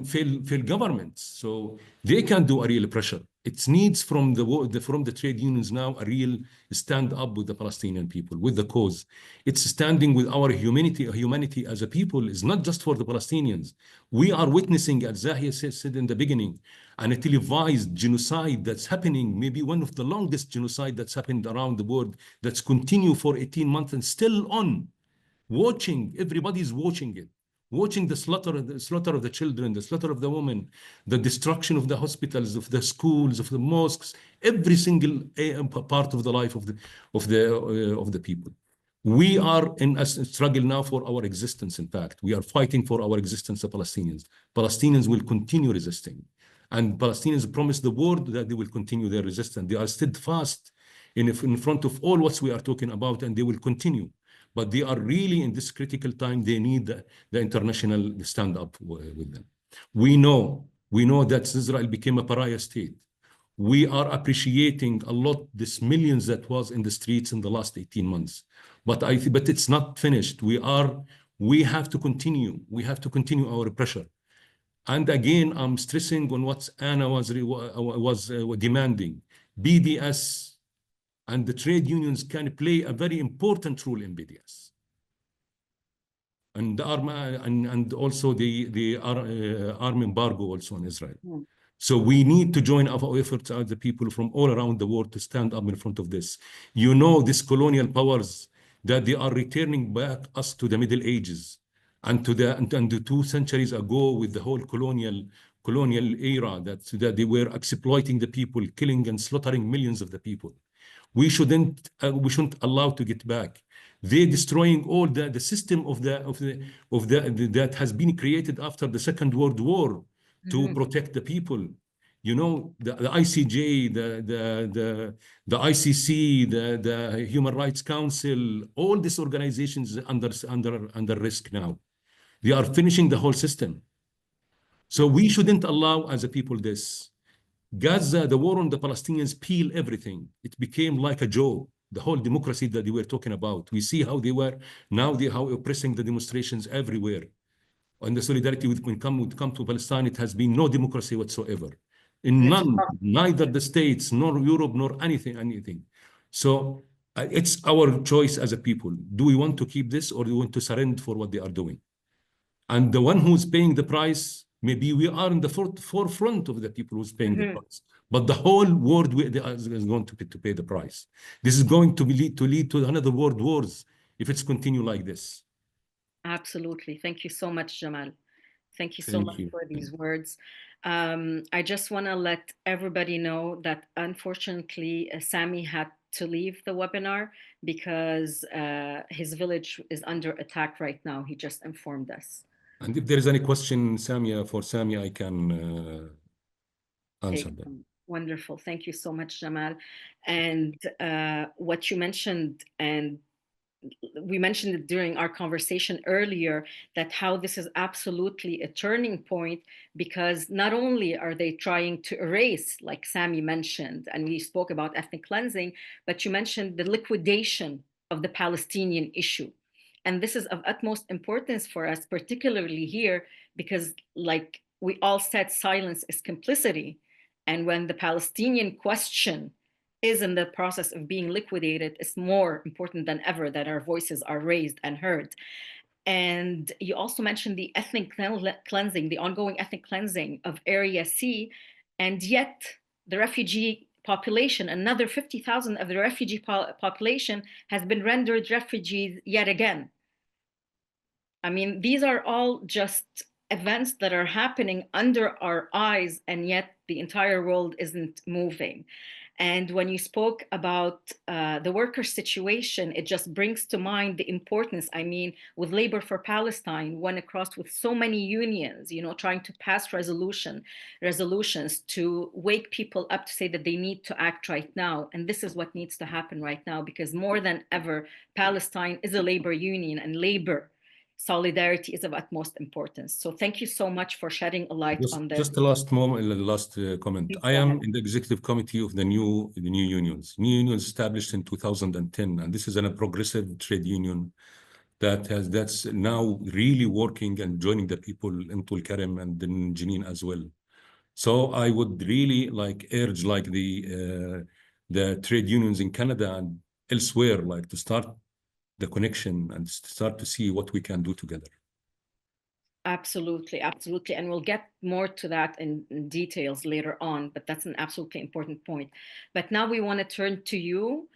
fail governments, so they can do a real pressure. It needs from the trade unions now a real stand up with the Palestinian people, with the cause. It's standing with our humanity as a people. Is not just for the Palestinians. We are witnessing, as Zahia said in the beginning, an televised genocide that's happening, maybe one of the longest genocide that's happened around the world, that's continue for 18 months and still on. Watching, everybody's watching it. Watching the slaughter of the children, the slaughter of the women, the destruction of the hospitals, of the schools, of the mosques, every single part of the life of the people. We are in a struggle now for our existence. In fact, we are fighting for our existence, the Palestinians. Palestinians will continue resisting. And Palestinians promise the world that they will continue their resistance. They are steadfast in front of all what we are talking about, and they will continue. But they are really in this critical time, they need the international stand up with them. We know that Israel became a pariah state. We are appreciating a lot this millions that was in the streets in the last 18 months. But it's not finished. We have to continue. We have to continue our pressure. And again, I'm stressing on what Anna was demanding. BDS and the trade unions can play a very important role in BDS. And also the arm embargo also in Israel. Mm. So we need to join our efforts as the people from all around the world to stand up in front of this. These colonial powers, that they are returning back us to the Middle Ages and to the 2 centuries ago with the whole colonial era, that they were exploiting the people, killing and slaughtering millions of the people. We shouldn't allow to get back. They're destroying all the system that has been created after the Second World War to protect the people. The ICJ, the ICC, the Human Rights Council, all these organizations under risk now. They are finishing the whole system. So we shouldn't allow as a people this. Gaza, the war on the Palestinians, peel everything. It became like a joke. The whole democracy that they were talking about. We see how they were now. How oppressing the demonstrations everywhere. And the solidarity would come to Palestine. It has been no democracy whatsoever. In none, neither the States, nor Europe, nor anything. So it's our choice as a people. Do we want to keep this, or do we want to surrender for what they are doing? And the one who's paying the price, maybe we are in the forefront of the people who's paying the price. But the whole world is going to pay the price. This is going to lead to another world wars if it's continue like this. Absolutely. Thank you so much, Jamal. Thank you so much for these words. I just want to let everybody know that unfortunately, Sami had to leave the webinar because his village is under attack right now. He just informed us. And if there is any question, for Sami, I can answer them. Wonderful. Thank you so much, Jamal. And what you mentioned, and we mentioned it during our conversation earlier, that how this is absolutely a turning point, because not only are they trying to erase, like Sami mentioned, and we spoke about ethnic cleansing, but you mentioned the liquidation of the Palestinian issue. And this is of utmost importance for us, particularly here, because like we all said, silence is complicity. And when the Palestinian question is in the process of being liquidated, it's more important than ever that our voices are raised and heard. And you also mentioned the ethnic cleansing, the ongoing ethnic cleansing of Area C, and yet the refugee population, another 50,000 of the refugee population has been rendered refugees yet again. I mean, these are all just events that are happening under our eyes, and yet the entire world isn't moving. And when you spoke about the worker situation, it just brings to mind the importance. I mean, with Labor for Palestine, went across with so many unions, you know, trying to pass resolutions to wake people up to say that they need to act right now. And this is what needs to happen right now, because more than ever, Palestine is a labor union, and labor solidarity is of utmost importance. So thank you so much for shedding a light on this. Just the last moment, the last comment. Please I go am ahead. in the executive committee of the new unions. New unions established in 2010, and this is a progressive trade union that's now really working and joining the people in Tul Karim and in Jenin as well. So I would really urge the trade unions in Canada and elsewhere to start the connection and start to see what we can do together. Absolutely, absolutely. And we'll get more to that in details later on, but that's an absolutely important point. But now we want to turn to you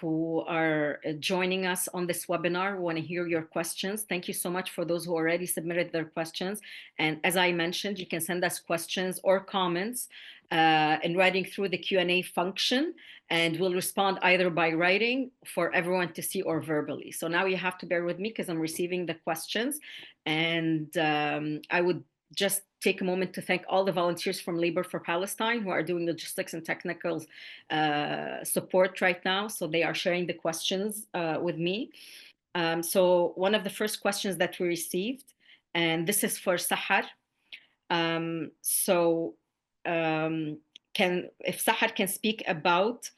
who are joining us on this webinar. We want to hear your questions. Thank you so much for those who already submitted their questions. And as I mentioned, you can send us questions or comments in writing through the Q&A function, and we'll respond either by writing for everyone to see or verbally. So now you have to bear with me because I'm receiving the questions. And I would just take a moment to thank all the volunteers from Labor for Palestine who are doing logistics and technical support right now. So they are sharing the questions with me. So one of the first questions that we received, and this is for Sahar. If Sahar can speak about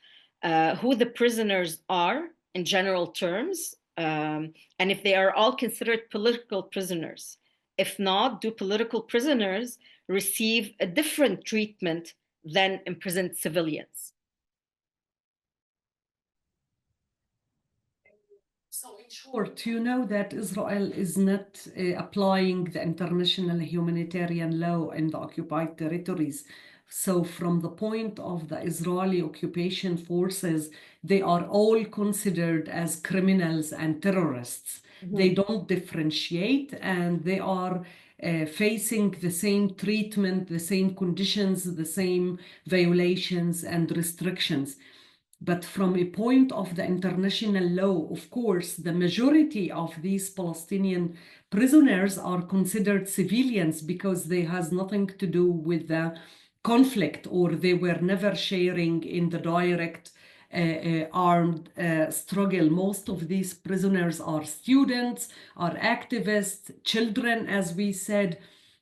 who the prisoners are in general terms, and if they are all considered political prisoners. If not, do political prisoners receive a different treatment than imprisoned civilians? So in short, you know that Israel is not applying the international humanitarian law in the occupied territories. So from the point of the Israeli occupation forces, they are all considered as criminals and terrorists. They don't differentiate, and they are facing the same treatment, the same conditions, the same violations and restrictions. But from a point of the international law, of course, the majority of these Palestinian prisoners are considered civilians because they has nothing to do with the conflict, or they were never sharing in the direct armed struggle. Most of these prisoners are students, are activists, children, as we said,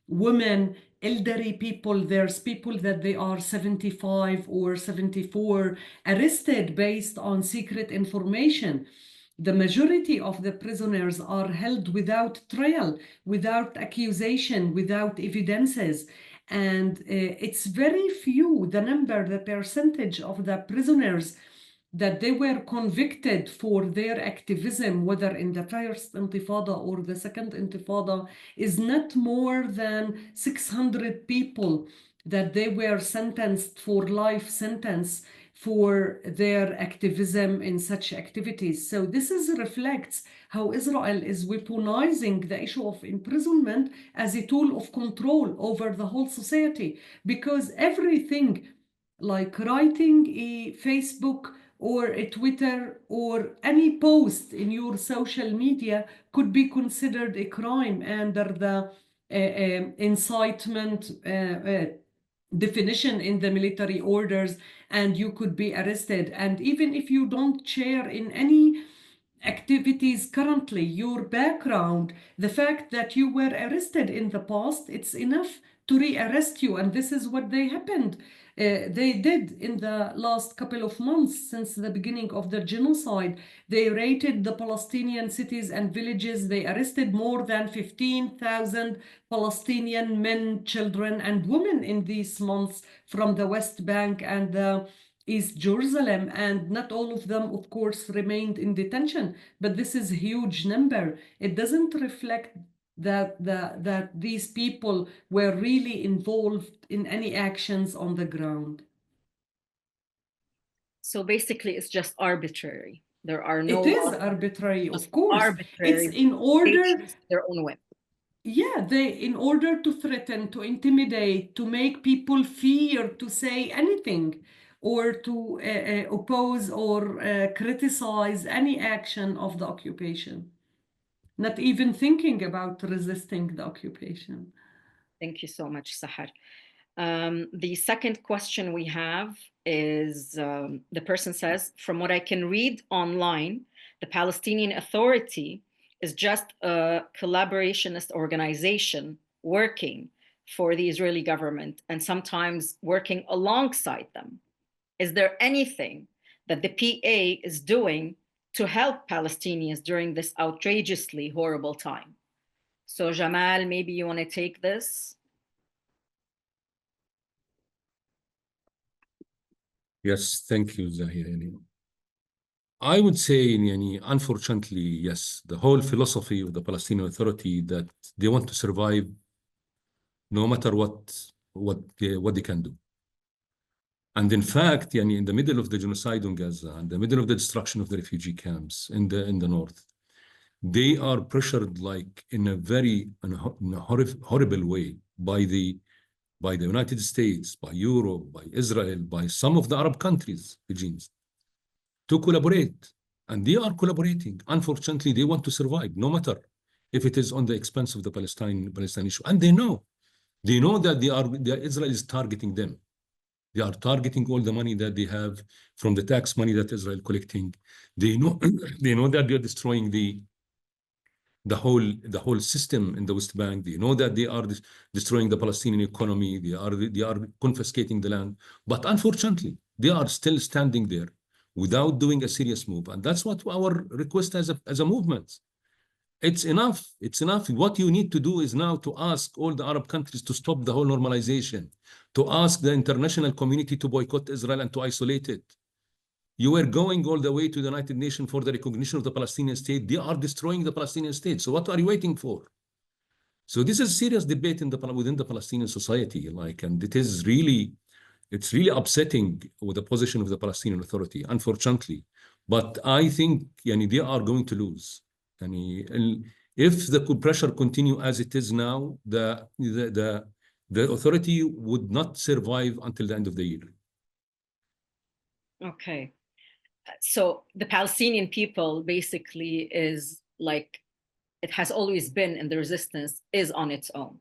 women, elderly people. There's people that they are 75 or 74 arrested based on secret information. The majority of the prisoners are held without trial, without accusation, without evidences. And it's very few, the percentage of the prisoners that they were convicted for their activism, whether in the first intifada or the second intifada, is not more than 600 people that they were sentenced for life sentence for their activism in such activities. So this reflects how Israel is weaponizing the issue of imprisonment as a tool of control over the whole society, because everything like writing a Facebook or a Twitter or any post in your social media could be considered a crime under the incitement definition in the military orders, and you could be arrested. And even if you don't share in any activities currently, your background, the fact that you were arrested in the past, it's enough to re-arrest you. And this is what they did in the last couple of months since the beginning of the genocide. They raided the Palestinian cities and villages. They arrested more than 15,000 Palestinian men, children, and women in these months from the West Bank and the East Jerusalem, and not all of them, of course, remained in detention. But this is a huge number. It doesn't reflect that these people were really involved in any actions on the ground. So basically, it's just arbitrary. There are no. It is arbitrary, of course. Arbitrary. It's in order. They choose their own way. Yeah, in order to threaten, to intimidate, to make people fear to say anything, or to oppose or criticize any action of the occupation, not even thinking about resisting the occupation. Thank you so much, Sahar. The second question we have is, the person says, from what I can read online, the Palestinian Authority is just a collaborationist organization working for the Israeli government and sometimes working alongside them. Is there anything that the PA is doing to help Palestinians during this outrageously horrible time? So Jamal, maybe you want to take this? Yes, thank you, Zahia. I would say, unfortunately, yes, the whole philosophy of the Palestinian Authority that they want to survive no matter what they can do. And in fact, in the middle of the genocide in Gaza, in the middle of the destruction of the refugee camps in the north, they are pressured like in a horrible way by the United States, by Europe, by Israel, by some of the Arab countries, regimes, to collaborate. And they are collaborating. Unfortunately, they want to survive, no matter if it is on the expense of the Palestine issue. And they know that Israel is targeting them. They are targeting all the money that they have from the tax money that Israel collecting. They know they know that they are destroying the whole system in the West Bank. They know that they are destroying the Palestinian economy. They are confiscating the land. But unfortunately, they are still standing there without doing a serious move. And that's what our request as a movement. It's enough. It's enough. What you need to do is now to ask all the Arab countries to stop the whole normalization, to ask the international community to boycott Israel and to isolate it. You were going all the way to the United Nations for the recognition of the Palestinian state. They are destroying the Palestinian state. So what are you waiting for? So this is a serious debate within the Palestinian society, and it's really upsetting with the position of the Palestinian Authority, unfortunately. But I think they are going to lose. If the pressure continue as it is now, the authority would not survive until the end of the year. Okay. So the Palestinian people basically is like, it has always been, and the resistance is on its own.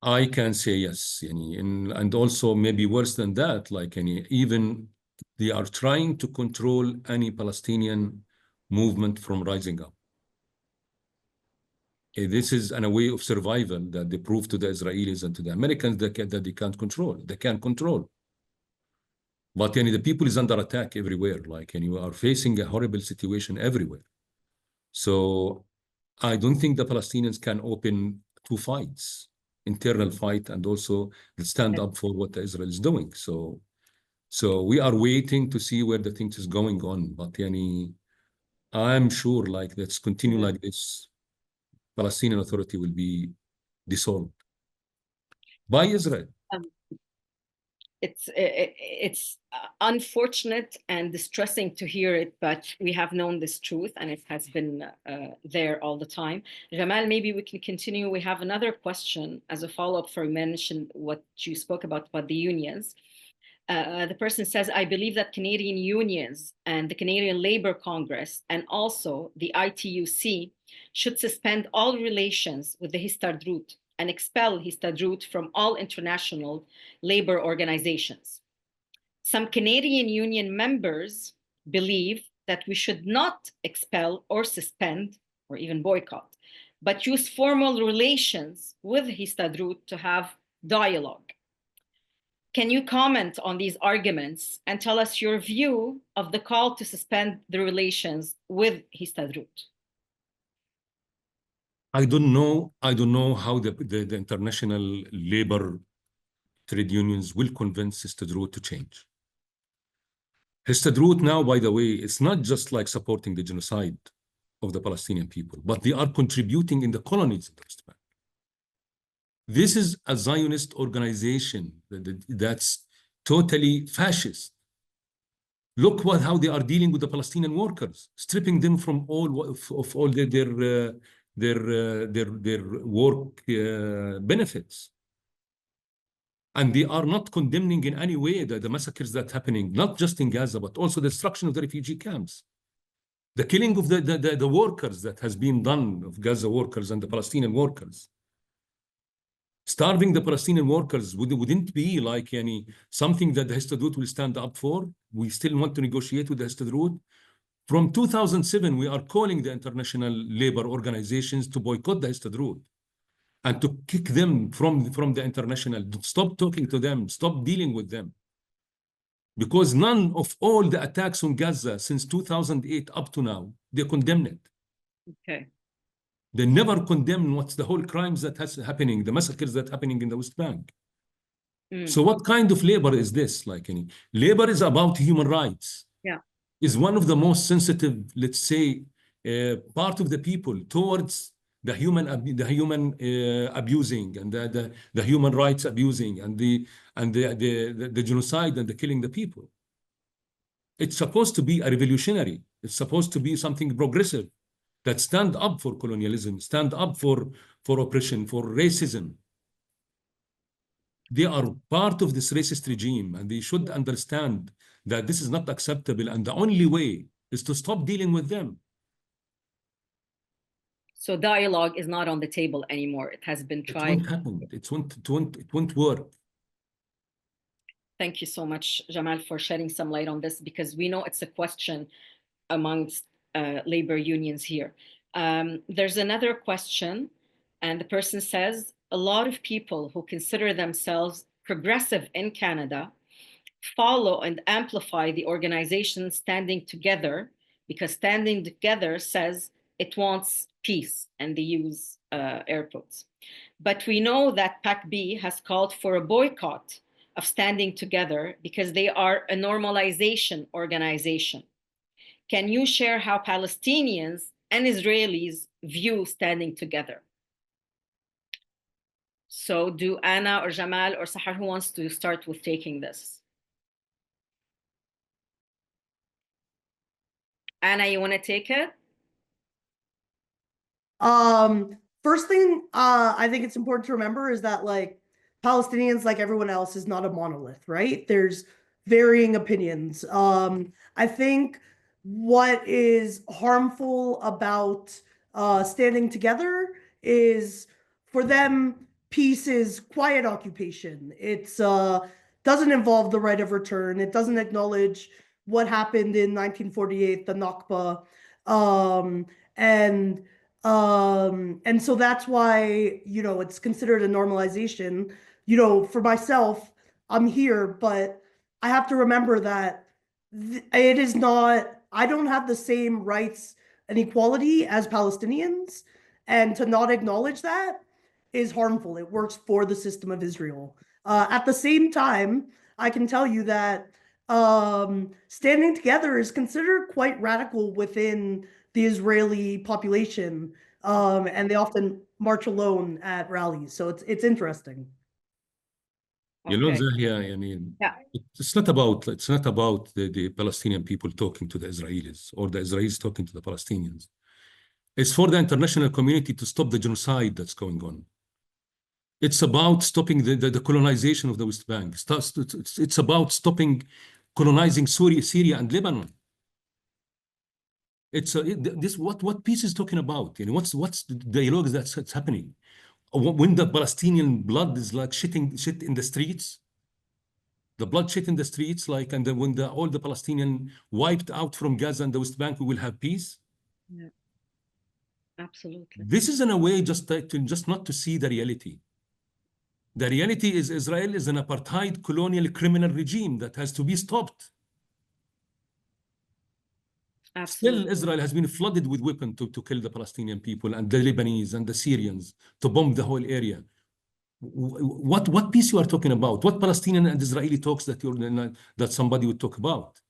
I can say yes, and also maybe worse than that, even they are trying to control any Palestinian movement from rising up. This is a way of survival that they prove to the Israelis and to the Americans that they can't control. They can't control. But the people is under attack everywhere, and you are facing a horrible situation everywhere. So I don't think the Palestinians can open two fights, internal fight and also stand up for what Israel is doing. So we are waiting to see where the things is going on. But I'm sure let's continue like this, Palestinian Authority will be dissolved by Israel. It's unfortunate and distressing to hear it, but we have known this truth and it has been there all the time. Jamal, maybe we can continue. We have another question as a follow-up for you mentioned what you spoke about the unions. The person says, I believe that Canadian unions and the Canadian Labour Congress and also the ITUC should suspend all relations with the Histadrut and expel Histadrut from all international labor organizations. Some Canadian union members believe that we should not expel or suspend or even boycott, but use formal relations with Histadrut to have dialogue. Can you comment on these arguments and tell us your view of the call to suspend the relations with Histadrut? I don't know how the international labor trade unions will convince Histadrut to change. Histadrut now, by the way, it's not just supporting the genocide of the Palestinian people, but they are contributing in the colonies in the West Bank. This is a Zionist organization that's totally fascist. Look how they are dealing with the Palestinian workers, stripping them from all their work benefits. And they are not condemning in any way the massacres that are happening, not just in Gaza, but also the destruction of the refugee camps. The killing of the workers that has been done, of Gaza workers and the Palestinian workers. Starving the Palestinian workers wouldn't be like something that the Histadrut will stand up for. We still want to negotiate with the Histadrut. From 2007, we are calling the international labor organizations to boycott the Histadrut and to kick them from the international. Stop talking to them, stop dealing with them. Because none of all the attacks on Gaza since 2008 up to now, they condemn it. Okay. They never condemn what's the whole crimes that has happening, the massacres that happening in the West Bank. So what kind of labor is this? Labor is about human rights. Yeah. Is one of the most sensitive, let's say, part of the people towards the human abusing and the human rights abusing and the genocide and the killing the people. It's supposed to be a revolutionary. It's supposed to be something progressive that stand up for colonialism, stand up for oppression, for racism. They are part of this racist regime, and they should understand that this is not acceptable, and the only way is to stop dealing with them. So dialogue is not on the table anymore. It has been tried. It won't happen. It won't work. Thank you so much, Jamal, for shedding some light on this, because we know it's a question amongst labor unions here. There's another question, and the person says, a lot of people who consider themselves progressive in Canada follow and amplify the organization Standing Together, because Standing Together says it wants peace, and they use air quotes. But we know that PAC-B has called for a boycott of Standing Together because they are a normalization organization. Can you share how Palestinians and Israelis view Standing Together? So do Anna or Jamal or Sahar, who wants to start with taking this? Anna, you want to take it? First thing I think it's important to remember is that Palestinians, like everyone else, is not a monolith, right? There's varying opinions. I think what is harmful about Standing Together is, for them, peace is quiet occupation. It's doesn't involve the right of return. It doesn't acknowledge what happened in 1948, the Nakba, and so that's why, it's considered a normalization. For myself, I'm here, but I have to remember that it is not, I don't have the same rights and equality as Palestinians, and to not acknowledge that is harmful. It works for the system of Israel. At the same time, I can tell you that Standing Together is considered quite radical within the Israeli population, and they often march alone at rallies. So it's interesting. Zahia, yeah. It's not about the Palestinian people talking to the Israelis or the Israelis talking to the Palestinians. It's for the international community to stop the genocide that's going on. It's about stopping the colonization of the West Bank. It's about stopping colonizing Syria and Lebanon. It's this what peace is talking about. What's the dialogue that's happening when the Palestinian blood is like shit in the streets. The blood shit in the streets, and then when all the Palestinian wiped out from Gaza and the West Bank, we will have peace. Yeah, absolutely. This is in a way just not to see the reality. The reality is Israel is an apartheid colonial criminal regime that has to be stopped. Absolutely. Still, Israel has been flooded with weapons to kill the Palestinian people and the Lebanese and the Syrians, to bomb the whole area. What peace you are talking about? What Palestinian and Israeli talks that somebody would talk about?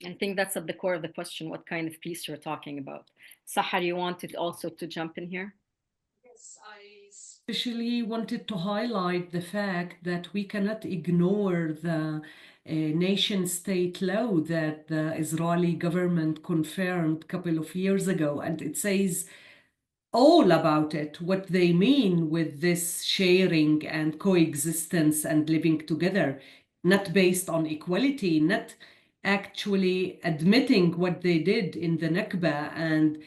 I think that's at the core of the question, what kind of peace you're talking about. Sahar, you wanted also to jump in here? Yes, I especially wanted to highlight the fact that we cannot ignore the nation-state law that the Israeli government confirmed a couple of years ago. And it says all about it, what they mean with this sharing and coexistence and living together, not based on equality, not actually admitting what they did in the Nakba and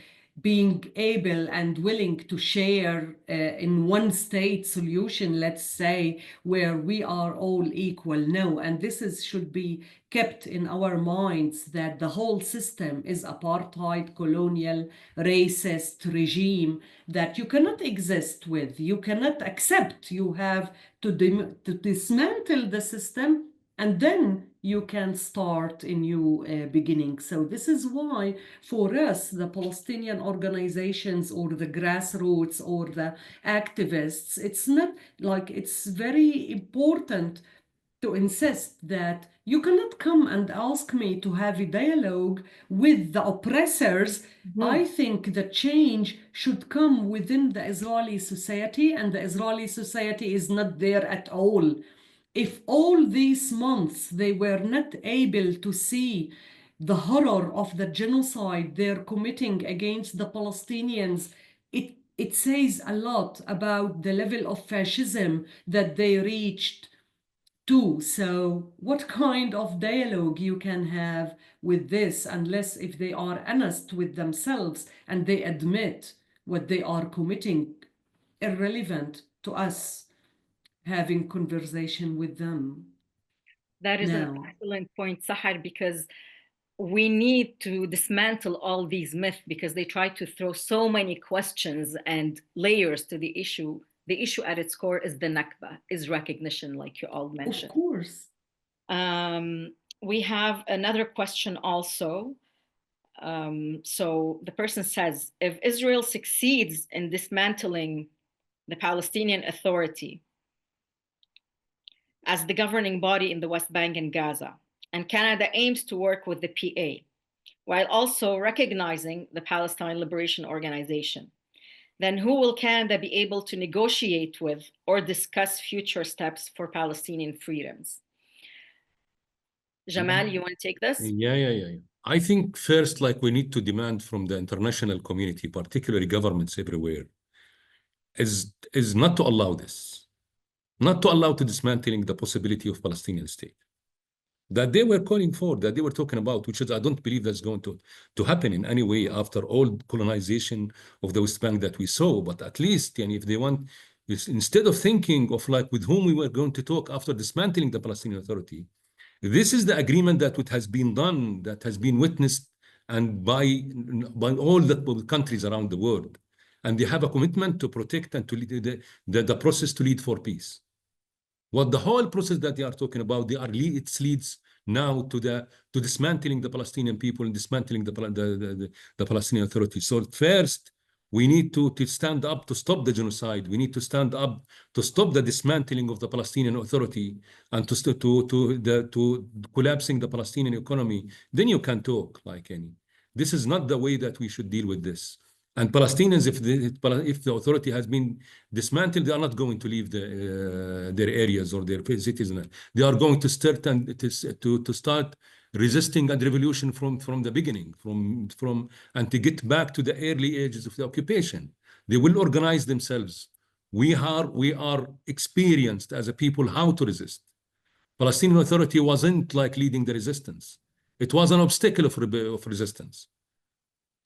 being able and willing to share in one state solution, let's say, where we are all equal. No, and this should be kept in our minds, that the whole system is apartheid, colonial, racist regime that you cannot exist with, you cannot accept. You have to dismantle the system, and then you can start a new beginning. So this is why, for us, the Palestinian organizations or the grassroots or the activists, it's not like, it's very important to insist that you cannot come and ask me to have a dialogue with the oppressors. I think the change should come within the Israeli society, and the Israeli society is not there at all. If all these months they were not able to see the horror of the genocide they're committing against the Palestinians, it says a lot about the level of fascism that they reached to. So what kind of dialogue you can have with this, unless if they are honest with themselves and they admit what they are committing, irrelevant to us having conversation with them. That is an Now, excellent point, Sahar, because we need to dismantle all these myths, because they try to throw so many questions and layers to the issue. The issue at its core is the Nakba, is recognition, like you all mentioned. of course. We have another question also. So the person says, if Israel succeeds in dismantling the Palestinian Authority as the governing body in the West Bank and Gaza, and Canada aims to work with the PA, while also recognizing the Palestine Liberation Organization, then who will Canada be able to negotiate with or discuss future steps for Palestinian freedoms? Jamal, you want to take this? Yeah. I think first, like, we need to demand from the international community, particularly governments everywhere, is not to allow this, not to allow to dismantling the possibility of Palestinian state that they were calling for, that they were talking about, which is, I don't believe that's going to happen in any way after all colonization of the West Bank that we saw. But at least, and if they want, instead of thinking of like with whom we were going to talk after dismantling the Palestinian Authority, this is the agreement that what has been done, that has been witnessed and by all the countries around the world. And they have a commitment to protect and to lead the process to lead for peace. What the whole process that they are talking about, it leads now to dismantling the Palestinian people and dismantling the Palestinian Authority. So first, we need to stand up to stop the genocide. We need to stand up to stop the dismantling of the Palestinian Authority and to collapsing the Palestinian economy. Then you can talk like any. This is not the way that we should deal with this. And Palestinians, if the authority has been dismantled, they are not going to leave their areas or their cities. They are going to start to start resisting and revolution from the beginning, and to get back to the early ages of the occupation. They will organize themselves. We are experienced as a people how to resist. Palestinian Authority wasn't like leading the resistance. It was an obstacle of resistance.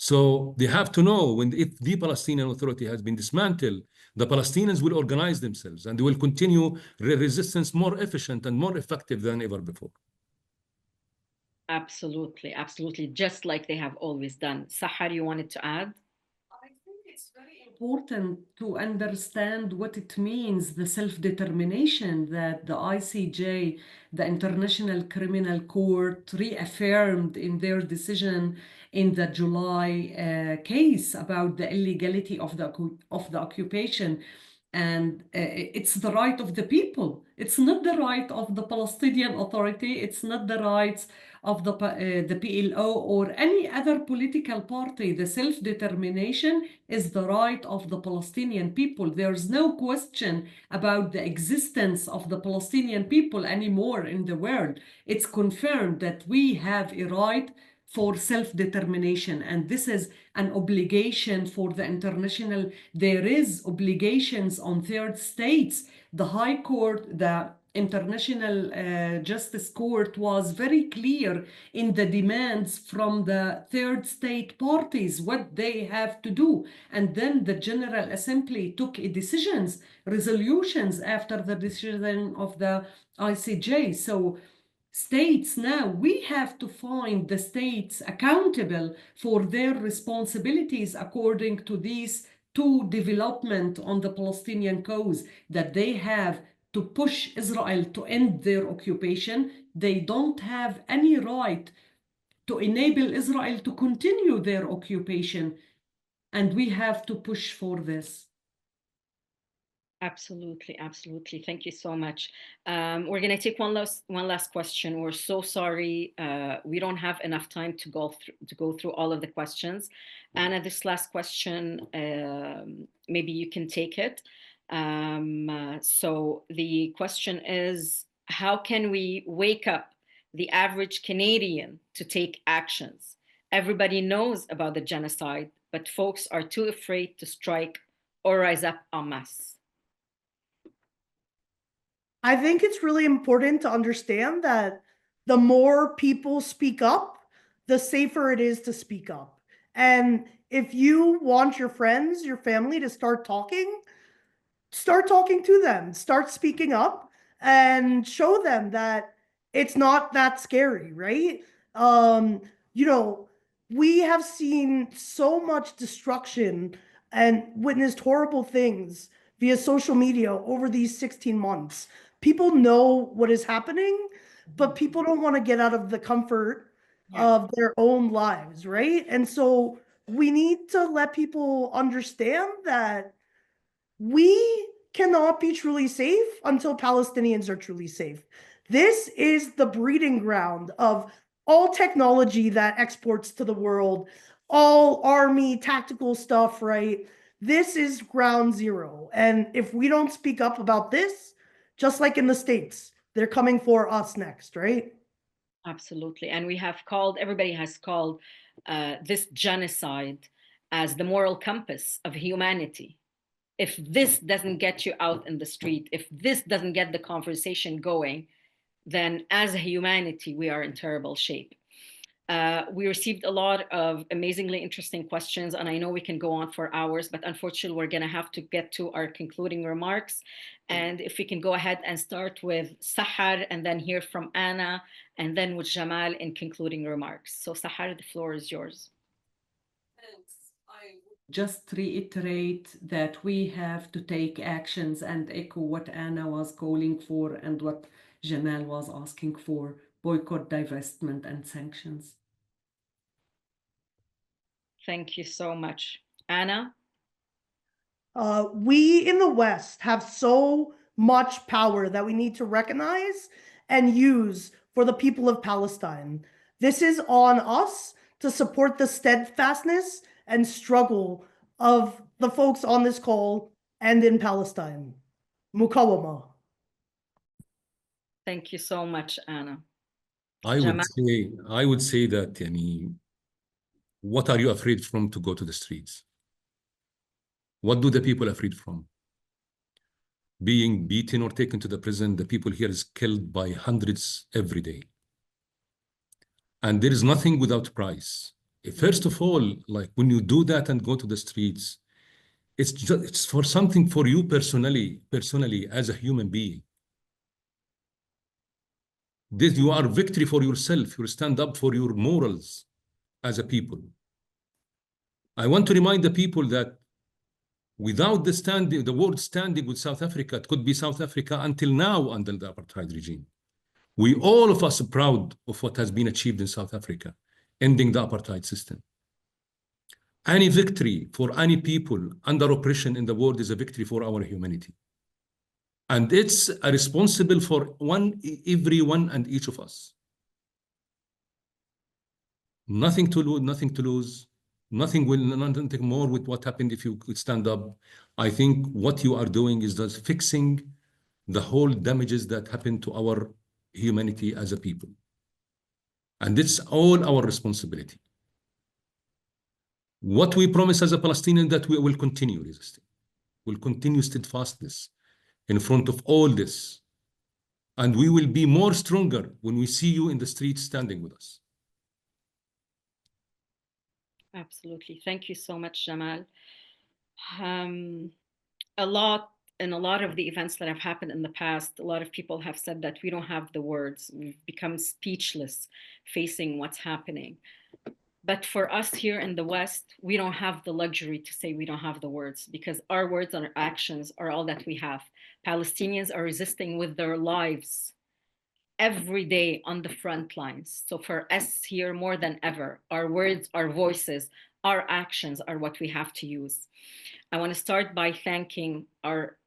So they have to know if the Palestinian Authority has been dismantled, the Palestinians will organize themselves and they will continue resistance more efficient and more effective than ever before. Absolutely. Just like they have always done. Sahar, you wanted to add? I think it's very important to understand what it means, the self-determination that the ICJ, the International Criminal Court, reaffirmed in their decision in the July case about the illegality of the occupation. And it's the right of the people. It's not the right of the Palestinian Authority. It's not the rights of the PLO or any other political party. The self-determination is the right of the Palestinian people. There's no question about the existence of the Palestinian people anymore in the world. It's confirmed that we have a right for self-determination. And this is an obligation for the international. There is obligations on third states. The High Court, the International Justice Court was very clear in the demands from the third state parties, what they have to do. And then the General Assembly took decisions, resolutions after the decision of the ICJ. So states now, we have to find the states accountable for their responsibilities according to these two developments on the Palestinian cause, that they have to push Israel to end their occupation. They don't have any right to enable Israel to continue their occupation. And we have to push for this. Absolutely, absolutely. Thank you so much. We're going to take one last question. We're so sorry. We don't have enough time to go through all of the questions. Anna, this last question, maybe you can take it. So the question is, how can we wake up the average Canadian to take actions? Everybody knows about the genocide, but folks are too afraid to strike or rise up en masse. I think it's really important to understand that the more people speak up, the safer it is to speak up. And if you want your friends, your family to start talking to them, start speaking up and show them that it's not that scary, right? You know, we have seen so much destruction and witnessed horrible things via social media over these 16 months. People know what is happening, but people don't want to get out of the comfort of their own lives, right? And so we need to let people understand that we cannot be truly safe until Palestinians are truly safe. This is the breeding ground of all technology that exports to the world, all army tactical stuff, right? This is ground zero. And if we don't speak up about this, just like in the States, they're coming for us next, right? Absolutely. And everybody has called this genocide as the moral compass of humanity. If this doesn't get you out in the street, if this doesn't get the conversation going, then as a humanity, we are in terrible shape. We received a lot of amazingly interesting questions, and I know we can go on for hours, but unfortunately, we're going to have to get to our concluding remarks. And if we can go ahead and start with Sahar, and then hear from Anna, and then with Jamal in concluding remarks. So Sahar, the floor is yours. Thanks. I would just reiterate that we have to take actions and echo what Anna was calling for and what Jamal was asking for: boycott, divestment, and sanctions. Thank you so much. Anna? We in the West have so much power that we need to recognize and use for the people of Palestine. This is on us to support the steadfastness and struggle of the folks on this call and in Palestine. Mukawama. Thank you so much, Anna. I would say that, yani, what are you afraid from to go to the streets? What do the people afraid from? Being beaten or taken to the prison. The people here is killed by hundreds every day. And there is nothing without price. First of all, like when you do that and go to the streets, it's for something for you personally as a human being. This, you are victory for yourself. You stand up for your morals as a people. I want to remind the people that without the world standing with South Africa, it could be South Africa until now under the apartheid regime. We all of us are proud of what has been achieved in South Africa, ending the apartheid system. Any victory for any people under oppression in the world is a victory for our humanity. And it's responsible for everyone and each of us. Nothing to lose, nothing more with what happened if you could stand up. I think what you are doing is just fixing the whole damages that happened to our humanity as a people. And it's all our responsibility. What we promise as a Palestinian, that we will continue resisting, will continue steadfastness in front of all this. And we will be more stronger when we see you in the streets standing with us. Absolutely. Thank you so much, Jamal. A lot of the events that have happened in the past, a lot of people have said that we don't have the words. We've become speechless facing what's happening. But for us here in the West, we don't have the luxury to say we don't have the words, because our words and our actions are all that we have. Palestinians are resisting with their lives every day on the front lines. So for us here, more than ever, our words, our voices, our actions are what we have to use. I want to start by thanking our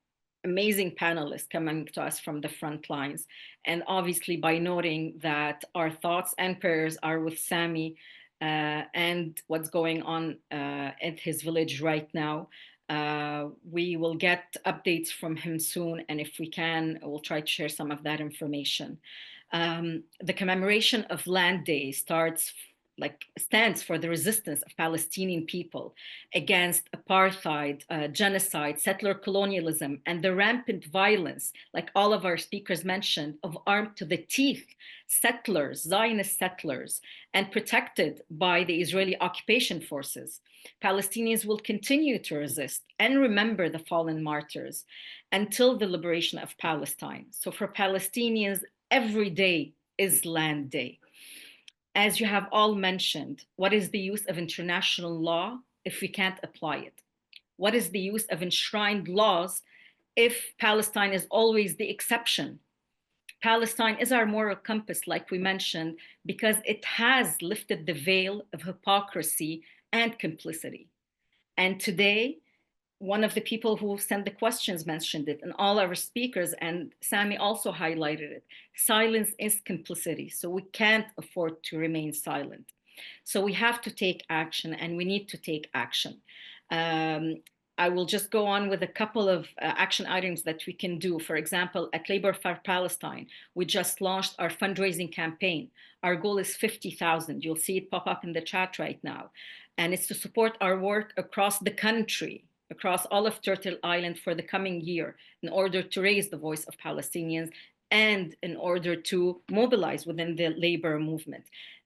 amazing panelists coming to us from the front lines, and obviously by noting that our thoughts and prayers are with Sami and what's going on at his village right now. We will get updates from him soon, and if we can, we'll try to share some of that information. The commemoration of Land Day stands for the resistance of Palestinian people against apartheid, genocide, settler colonialism, and the rampant violence, like all of our speakers mentioned, of armed to the teeth settlers, Zionist settlers, and protected by the Israeli occupation forces. Palestinians will continue to resist and remember the fallen martyrs until the liberation of Palestine. So for Palestinians, every day is Land Day. As you have all mentioned, what is the use of international law if we can't apply it? What is the use of enshrined laws if Palestine is always the exception? Palestine is our moral compass, like we mentioned, because it has lifted the veil of hypocrisy and complicity. And today, one of the people who sent the questions mentioned it, and all our speakers, and Sami also highlighted it. Silence is complicity, so we can't afford to remain silent. So we have to take action, and we need to take action. I will just go on with a couple of action items that we can do. For example, at Labor for Palestine, we just launched our fundraising campaign. Our goal is 50,000. You'll see it pop up in the chat right now. And it's to support our work across the country, across all of Turtle Island for the coming year, in order to raise the voice of Palestinians and in order to mobilize within the labor movement.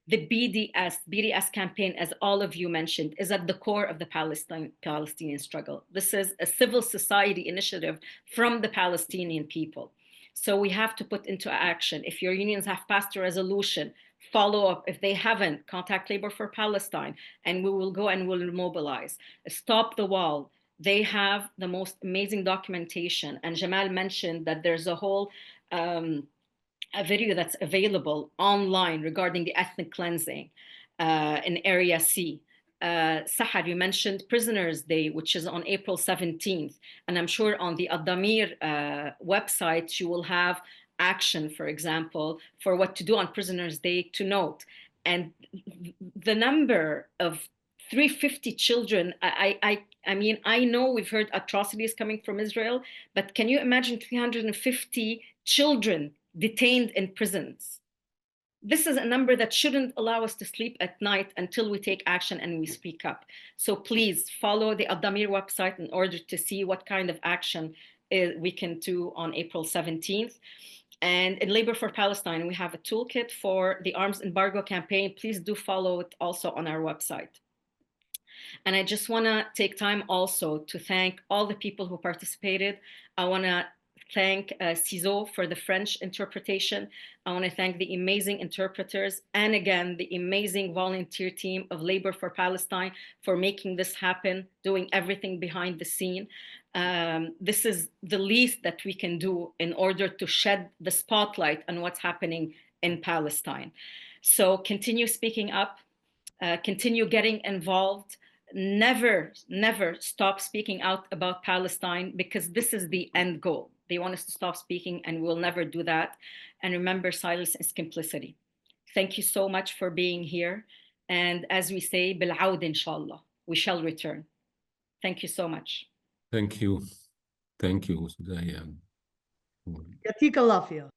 The BDS campaign, as all of you mentioned, is at the core of the Palestinian struggle. This is a civil society initiative from the Palestinian people. So we have to put into action. If your unions have passed a resolution, follow up. If they haven't, contact Labor for Palestine, and we will go and we'll mobilize. Stop the Wall. They have the most amazing documentation. And Jamal mentioned that there's a whole a video that's available online regarding the ethnic cleansing in Area C. Sahar, you mentioned Prisoners Day, which is on April 17th. And I'm sure on the Ad-Damir website, you will have action, for example, for what to do on Prisoners Day to note. And the number of 350 children, I mean, I know we've heard atrocities coming from Israel, but can you imagine 350 children detained in prisons? This is a number that shouldn't allow us to sleep at night until we take action and we speak up. So please follow the Ad-Damir website in order to see what kind of action we can do on April 17th. And in Labor for Palestine, we have a toolkit for the arms embargo campaign. Please do follow it also on our website. And I just want to take time also to thank all the people who participated. I want to thank CISO for the French interpretation. I want to thank the amazing interpreters, and again, the amazing volunteer team of Labor for Palestine for making this happen, doing everything behind the scene. This is the least that we can do in order to shed the spotlight on what's happening in Palestine. So continue speaking up, continue getting involved. Never, never stop speaking out about Palestine, because this is the end goal. They want us to stop speaking, and we'll never do that. And remember, silence is complicity. Thank you so much for being here. And as we say, بالعود inshallah, we shall return. Thank you so much. Thank you. Thank you, Zahia. Yatik Alafia.